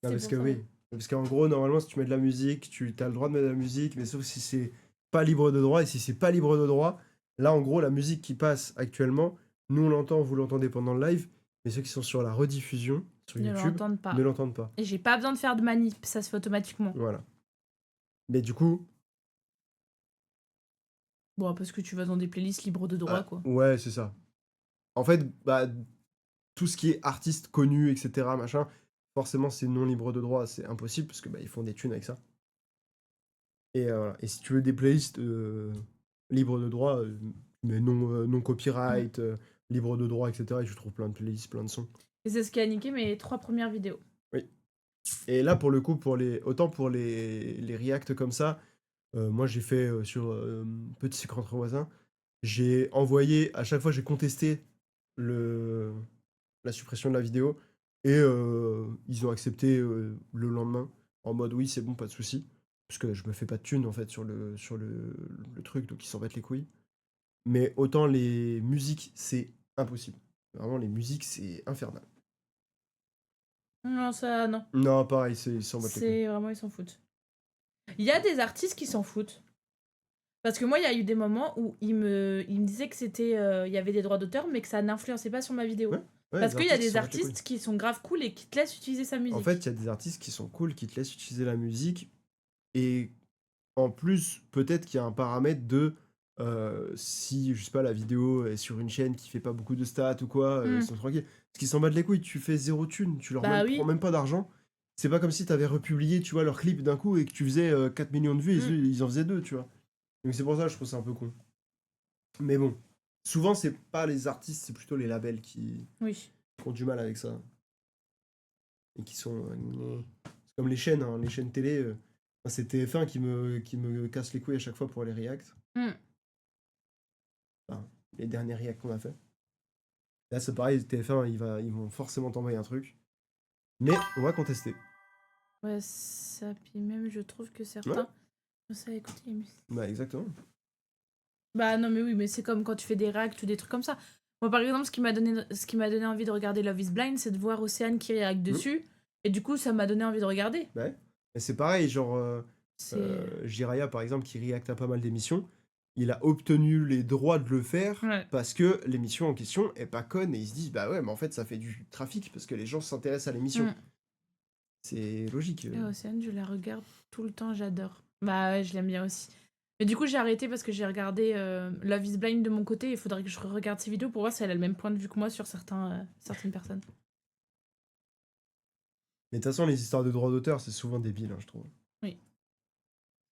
Non, C'est parce pour que ça. oui. Parce qu'en gros, normalement, si tu mets de la musique, tu as le droit de mettre de la musique, mais sauf si c'est pas libre de droit. Et si c'est pas libre de droit, là, en gros, la musique qui passe actuellement, nous, on l'entend, vous l'entendez pendant le live, mais ceux qui sont sur la rediffusion, sur Ne YouTube, l'entendent pas. ne l'entendent pas. Et j'ai pas besoin de faire de manip, ça se fait automatiquement. Voilà. Mais du coup, Bon, parce que tu vas dans des playlists libres de droit, quoi. ouais, c'est ça. En fait, bah, tout ce qui est artiste connu, etc., machin, forcément, c'est non libre de droit, c'est impossible, parce que bah, ils font des thunes avec ça. Et si tu veux des playlists libres de droit, mais non copyright, libre de droit, etc., et tu trouves plein de playlists, plein de sons. Et c'est ce qui a niqué mes 3 premières vidéos. Et là, pour le coup, autant pour les reacts comme ça, moi j'ai fait sur Petit Secret entre voisins, j'ai envoyé, à chaque fois j'ai contesté la suppression de la vidéo, et ils ont accepté le lendemain, en mode oui, c'est bon, pas de souci, parce que je me fais pas de thunes en fait sur le truc, donc ils s'en battent les couilles. Mais autant les musiques, c'est impossible. Vraiment, les musiques, c'est infernal. Non, ça, non. Non, pareil, ils s'en battent les couilles. C'est vraiment, ils s'en foutent. Il y a des artistes qui s'en foutent. Parce que moi, il y a eu des moments où ils me disaient que c'était, il y avait des droits d'auteur, mais que ça n'influençait pas sur ma vidéo. Ouais, Parce les qu'il y a artistes, des ils s'en battent les couilles. artistes qui sont grave cool et qui te laissent utiliser sa musique. En fait, il y a des artistes qui sont cool, qui te laissent utiliser la musique. Et en plus, peut-être qu'il y a un paramètre de si, je sais pas, la vidéo est sur une chaîne qui fait pas beaucoup de stats ou quoi, ils sont tranquilles. Parce qu'ils s'en battent les couilles, tu fais 0 thune, tu leur Bah oui. prends même pas d'argent. C'est pas comme si t'avais republié, tu vois, leur clip d'un coup et que tu faisais 4 millions de vues, ils en faisaient 2, tu vois. Donc c'est pour ça que je trouve ça un peu con. Mais bon, souvent, c'est pas les artistes, c'est plutôt les labels qui ont du mal avec ça. Et qui sont. C'est comme les chaînes, hein, les chaînes télé. C'est TF1 qui me casse les couilles à chaque fois pour les reacts. Hmm. Enfin, les derniers reacts qu'on a fait. Là, c'est pareil, TF1, ils vont forcément t'envoyer un truc. Mais on va contester. Ouais, ça, puis même, je trouve que certains. Ça, écoutez, Bah, exactement. bah non, mais oui, mais c'est comme quand tu fais des reacts ou des trucs comme ça. Moi, par exemple, ce qui m'a donné envie de regarder Love is Blind, c'est de voir Océane qui réacte dessus. Et du coup, ça m'a donné envie de regarder. Ouais. Et c'est pareil, genre, C'est. Jiraya, par exemple, qui réacte à pas mal d'émissions, il a obtenu les droits de le faire Ouais. parce que l'émission en question est pas conne et ils se disent, bah ouais, mais en fait, ça fait du trafic parce que les gens s'intéressent à l'émission. Mm. C'est logique. Et Océane, je la regarde tout le temps, j'adore. Bah ouais, je l'aime bien aussi. Mais du coup, j'ai arrêté parce que j'ai regardé Love is Blind de mon côté. Il faudrait que je regarde ses vidéos pour voir si elle a le même point de vue que moi sur certaines personnes. Mais de toute façon, les histoires de droits d'auteur, c'est souvent débile, hein, je trouve. Oui.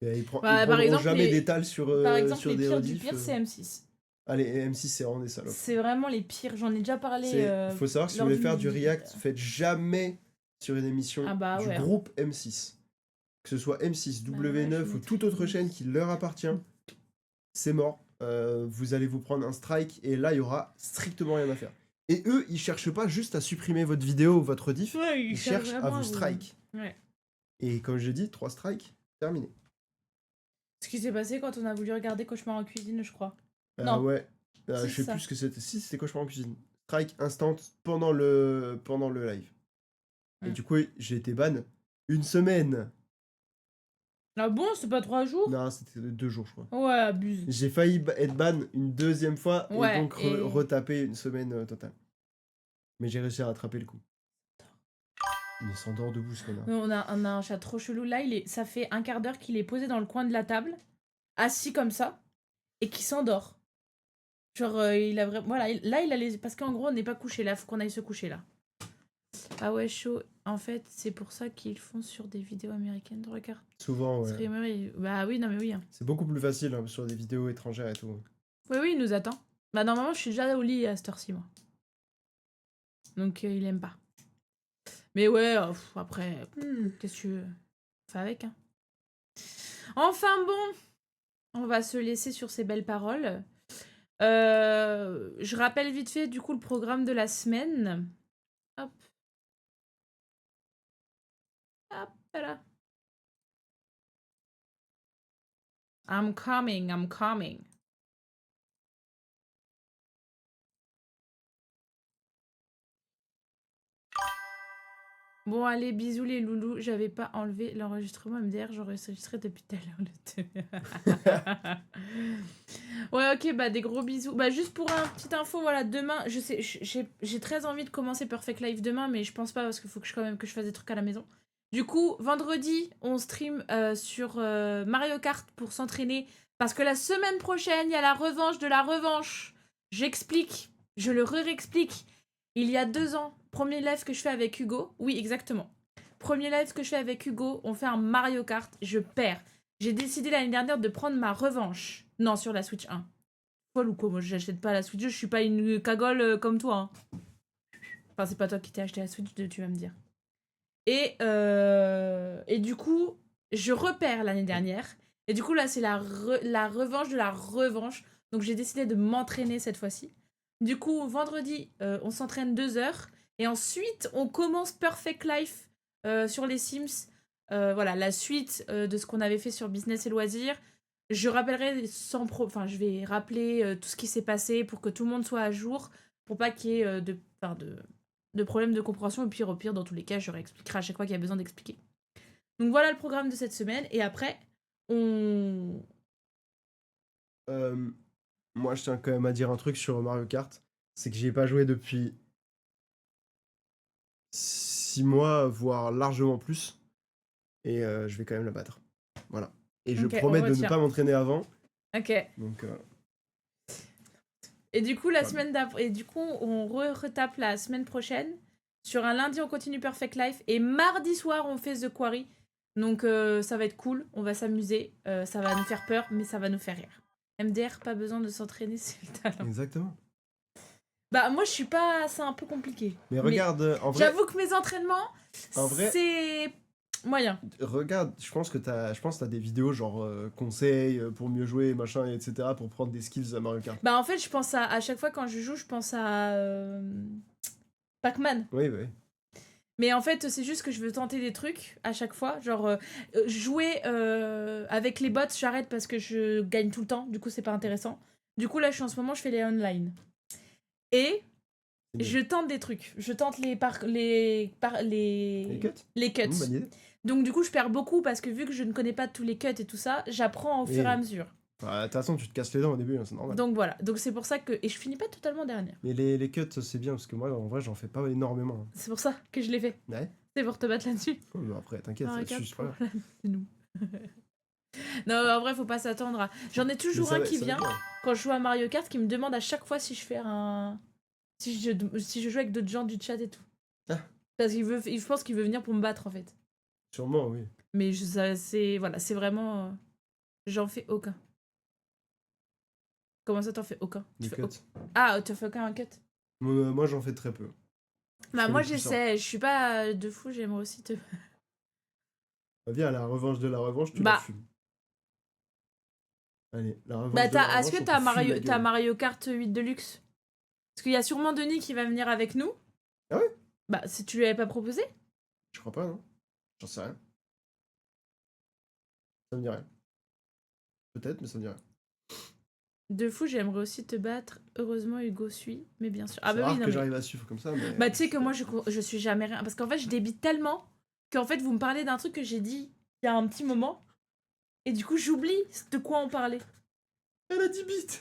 Et ils Bah, prendront par exemple, jamais les- d'étal sur, Par exemple, sur les des pires du rediffs. pire, c'est M6. Allez, M6, c'est vraiment des salopes. C'est vraiment les pires. J'en ai déjà parlé. Il faut savoir que si vous lors voulez faire d'une- du react, faites jamais sur une émission Ah bah du ouais. groupe M6. Que ce soit M6, Bah W9 ouais, je ou toute autre chaîne qui leur appartient, c'est mort. Vous allez vous prendre un strike et là, il y aura strictement rien à faire. Et eux, ils cherchent pas juste à supprimer votre vidéo ou votre rediff, Ouais, ils cherchent à vous strike. Ouais. Et comme je dis, 3 strikes, terminé. Ce qui s'est passé quand on a voulu regarder Cauchemar en cuisine, je crois. Non. Ouais. Si, Je sais ça. plus ce que c'était. Si, c'était Cauchemar en cuisine. Strike instant pendant le live. Et Hmm. du coup, j'ai été ban 1 semaine. Ah bon, c'est pas 3 jours? Non, c'était 2 jours, je crois. Ouais, abuse. J'ai failli être ban une 2e fois Ouais, et donc et- retaper 1 semaine totale. Mais j'ai réussi à rattraper le coup. Il s'endort debout, ce connard. On a un chat trop chelou. Là, ça fait un quart d'heure qu'il est posé dans le coin de la table, assis comme ça, et qui s'endort. Genre, il a vraiment. Voilà, là, il a les. Parce qu'en gros, on n'est pas couché là, faut qu'on aille se coucher là. Ah ouais, chaud. En fait, c'est pour ça qu'ils font sur des vidéos américaines. Regarde. Souvent, ouais. Streamer, bah oui, non mais oui. Hein. C'est beaucoup plus facile hein, sur des vidéos étrangères et tout. Oui, oui, il nous attend. Bah normalement, je suis déjà au lit à cette heure-ci, moi. Donc, il aime pas. Mais ouais, après, qu'est-ce que tu veux? Fais avec, hein. Enfin bon, on va se laisser sur ces belles paroles. Je rappelle vite fait, du coup, le programme de la semaine. Hop. Hop, là. I'm coming, I'm coming. Bon, allez, bisous les loulous. J'avais pas enlevé l'enregistrement MDR, j'aurais enregistré depuis tout à l'heure. Ouais, ok, bah des gros bisous. Bah juste pour un petite info, voilà, demain, je sais, j'ai très envie de commencer Perfect Life demain, mais je pense pas parce qu'il faut que quand même que je fasse des trucs à la maison. Du coup, vendredi, on stream sur Mario Kart pour s'entraîner, parce que la semaine prochaine, il y a la revanche de la revanche. J'explique, je le réexplique. Il y a 2 ans, premier live que je fais avec Hugo. Oui, exactement. Premier live que je fais avec Hugo, on fait un Mario Kart, je perds. J'ai décidé l'année dernière de prendre ma revanche. Non, sur la Switch 1. Folle ou quoi, moi j'achète pas la Switch 2, je suis pas une cagole comme toi. Hein. Enfin, c'est pas toi qui t'es acheté la Switch 2, tu vas me dire. Et du coup, je repère l'année dernière. Et du coup, là, c'est la revanche de la revanche. Donc, j'ai décidé de m'entraîner cette fois-ci. Du coup, vendredi, on s'entraîne 2 heures. Et ensuite, on commence Perfect Life sur les Sims. Voilà, la suite de ce qu'on avait fait sur Business et Loisirs. Je rappellerai Enfin, je vais rappeler tout ce qui s'est passé pour que tout le monde soit à jour. Pour pas qu'il y ait de problèmes de compréhension. Et puis, au pire, dans tous les cas, je réexpliquerai à chaque fois qu'il y a besoin d'expliquer. Donc, voilà le programme de cette semaine. Et après, Moi, je tiens quand même à dire un truc sur Mario Kart. C'est que j'y ai pas joué depuis 6 mois, voire largement plus. Et je vais quand même la battre. Voilà. Et je Ok, promets on de ne retient. pas m'entraîner avant. Ok. Donc, Et du coup, la semaine d'après, et du coup, on retape la semaine prochaine. Sur un lundi, on continue Perfect Life. Et mardi soir, on fait The Quarry. Donc, ça va être cool. On va s'amuser. Ça va nous faire peur, mais ça va nous faire rire. MDR, pas besoin de s'entraîner, c'est le talent. exactement. Bah, moi, je suis pas... C'est un peu compliqué. Mais regarde, en vrai, J'avoue que mes entraînements, En vrai- c'est... Moyen. Regarde, je pense que t'as des vidéos genre conseils pour mieux jouer, machin, etc. pour prendre des skills à Mario Kart. Bah en fait, je pense à chaque fois quand je joue, je pense à Pac-Man. Oui, oui. Mais en fait, c'est juste que je veux tenter des trucs à chaque fois. Genre, jouer avec les bots, j'arrête parce que je gagne tout le temps. Du coup, c'est pas intéressant. Du coup, là, en ce moment, je fais les online. Et C'est bien. je tente des trucs. Je tente les Les cuts les cuts. Bonne idée. Donc, du coup, je perds beaucoup parce que vu que je ne connais pas tous les cuts et tout ça, j'apprends au Oui. fur et à mesure. Bah, de toute façon, tu te casses les dents au début, hein, c'est normal. Donc, voilà. Donc, c'est pour ça que. Et je finis pas totalement dernière. Mais les cuts, c'est bien, parce que moi, en vrai, j'en fais pas énormément. hein. C'est pour ça que je l'ai fait. Ouais. C'est pour te battre là-dessus. Oh, mais après, t'inquiète, Mario ça Kart suce pas. pour nous. Non, en vrai, faut pas s'attendre à. J'en ai toujours un qui vient quand je joue à Mario Kart qui me demande à chaque fois si je fais un. Si je joue avec d'autres gens du chat et tout. Ah. Parce je pense qu'il veut venir pour me battre en fait. Sûrement, oui. Mais c'est vraiment. J'en fais aucun. Comment ça, t'en fais aucun? Les Tu cuts. fais Ah, tu fais aucun cut? Moi, j'en fais très peu. Bah, fais moi, les plus j'essaie. Je suis pas de fou, j'aimerais aussi te. Bah, viens, à la revanche de la revanche, tu Bah. la fumes. Allez, la revanche Bah, de la est-ce revanche, que on t'as te fume la t'as gueule. Mario Kart 8 Deluxe? Parce qu'il y a sûrement Denis qui va venir avec nous. Ah ouais? Bah, si tu lui avais pas proposé? Je crois pas, non? J'en sais rien. Ça me dit rien. Peut-être, mais ça me dit rien. De fou, j'aimerais aussi te battre. Heureusement, Hugo suit, mais bien sûr. Ah C'est bah rare oui, non que mais. j'arrive à suivre comme ça, mais... Bah, tu sais que moi, je suis jamais rien. Parce qu'en fait, je débite tellement qu'en fait, vous me parlez d'un truc que j'ai dit il y a un petit moment. Et du coup, j'oublie de quoi on parlait. Elle a 10 bits!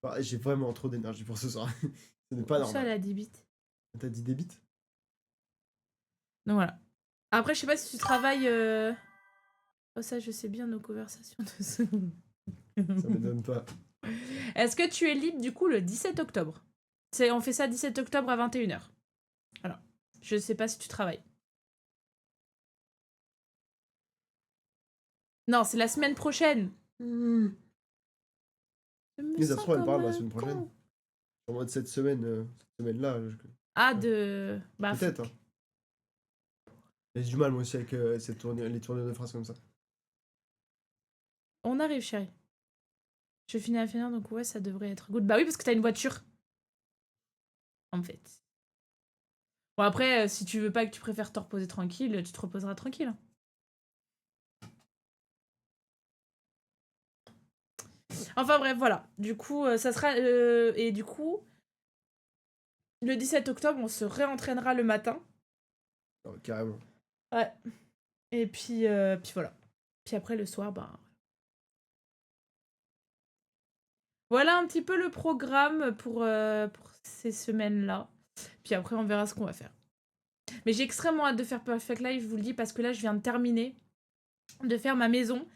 Bah, j'ai vraiment trop d'énergie pour ce soir. Ce n'est pas Tout ça, normal. elle a 10 bits. T'as dit des bits? Donc voilà. Après, je sais pas si tu travailles. Oh, ça, je sais bien nos conversations de ce. Ça m'étonne pas. Est-ce que tu es libre du coup le 17 octobre? On fait ça 17 octobre à 21h. Alors, je sais pas si tu travailles. Non, c'est la semaine prochaine. Je me Mais ça se sens trouve, elle comme parle la un semaine prochaine. con. En mode cette semaine-là. Ah, de. Bah, Peut-être. Hein. J'ai du mal, moi aussi, avec les tournures de phrases comme ça. on arrive, chérie. Je finis à finir, donc ouais, ça devrait être good. Bah oui, parce que t'as une voiture. En fait. Bon, après, si tu veux pas que tu préfères te reposer tranquille, tu te reposeras tranquille. Enfin bref, voilà. Du coup, ça sera... et du coup, le 17 octobre, on se réentraînera le matin. Oh, carrément. Ouais. Et puis voilà. Puis après, le soir, bah... Voilà un petit peu le programme pour ces semaines-là. Puis après, on verra ce qu'on va faire. Mais j'ai extrêmement hâte de faire Perfect Life, je vous le dis, parce que là, je viens de terminer de faire ma maison.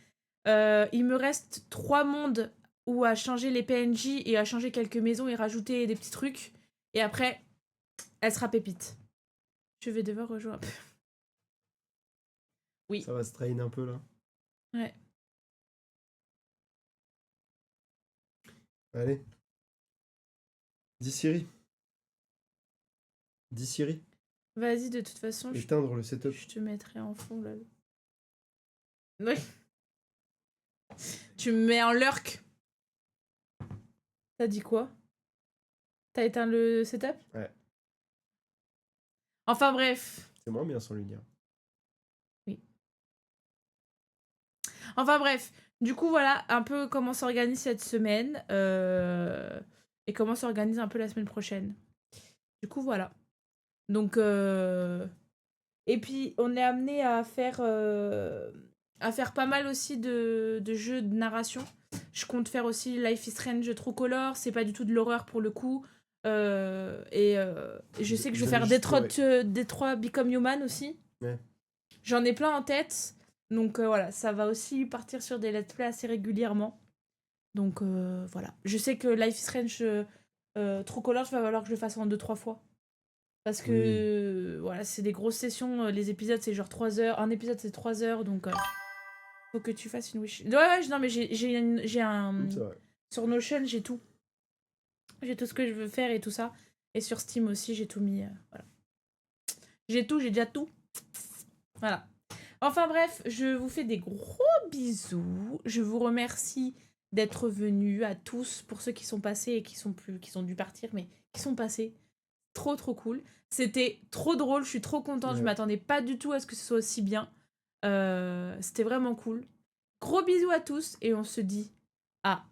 Il me reste 3 mondes où à changer les PNJ et à changer quelques maisons et rajouter des petits trucs. Et après, elle sera pépite. Je vais devoir rejoindre un peu. Oui. Ça va se traîner un peu, là. Ouais. Allez. Dis Siri. Dis Siri. Vas-y, de toute façon, Éteindre le setup. je te mettrai en fond, là. Oui. Tu me mets en lurk. T'as dit quoi? T'as éteint le setup? Ouais. Enfin bref. C'est moins bien sans lumière. Oui. Enfin bref. Du coup, voilà un peu comment s'organise cette semaine. Et comment s'organise un peu la semaine prochaine. Du coup, voilà. Donc, et puis, on est amené à faire pas mal aussi de jeux de narration. Je compte faire aussi Life is Strange True Color. C'est pas du tout de l'horreur pour le coup. Et je sais que je vais faire Detroit Become Human aussi. Ouais. J'en ai plein en tête. Donc voilà, ça va aussi partir sur des let's play assez régulièrement. Donc voilà. Je sais que Life is Strange True Color, il va falloir que je le fasse en 2-3 fois. Parce que voilà, c'est des grosses sessions. Les épisodes, c'est genre 3 heures. Un épisode, c'est 3 heures. Donc faut que tu fasses une wish. Ouais, non, mais j'ai un... C'est vrai. Sur Notion, j'ai tout. J'ai tout ce que je veux faire et tout ça. Et sur Steam aussi, j'ai tout mis. Voilà. J'ai déjà tout. Voilà. Enfin bref, je vous fais des gros bisous. Je vous remercie d'être venus à tous, pour ceux qui sont passés et qui ont dû partir, mais qui sont passés. Trop cool. C'était trop drôle, je suis trop contente, je m'attendais pas du tout à ce que ce soit aussi bien. C'était vraiment cool. Gros bisous à tous et on se dit à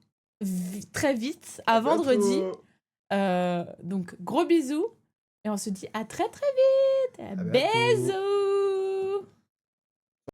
très vite, à vendredi. Donc gros bisous et on se dit à très vite. À bientôt. Bisous.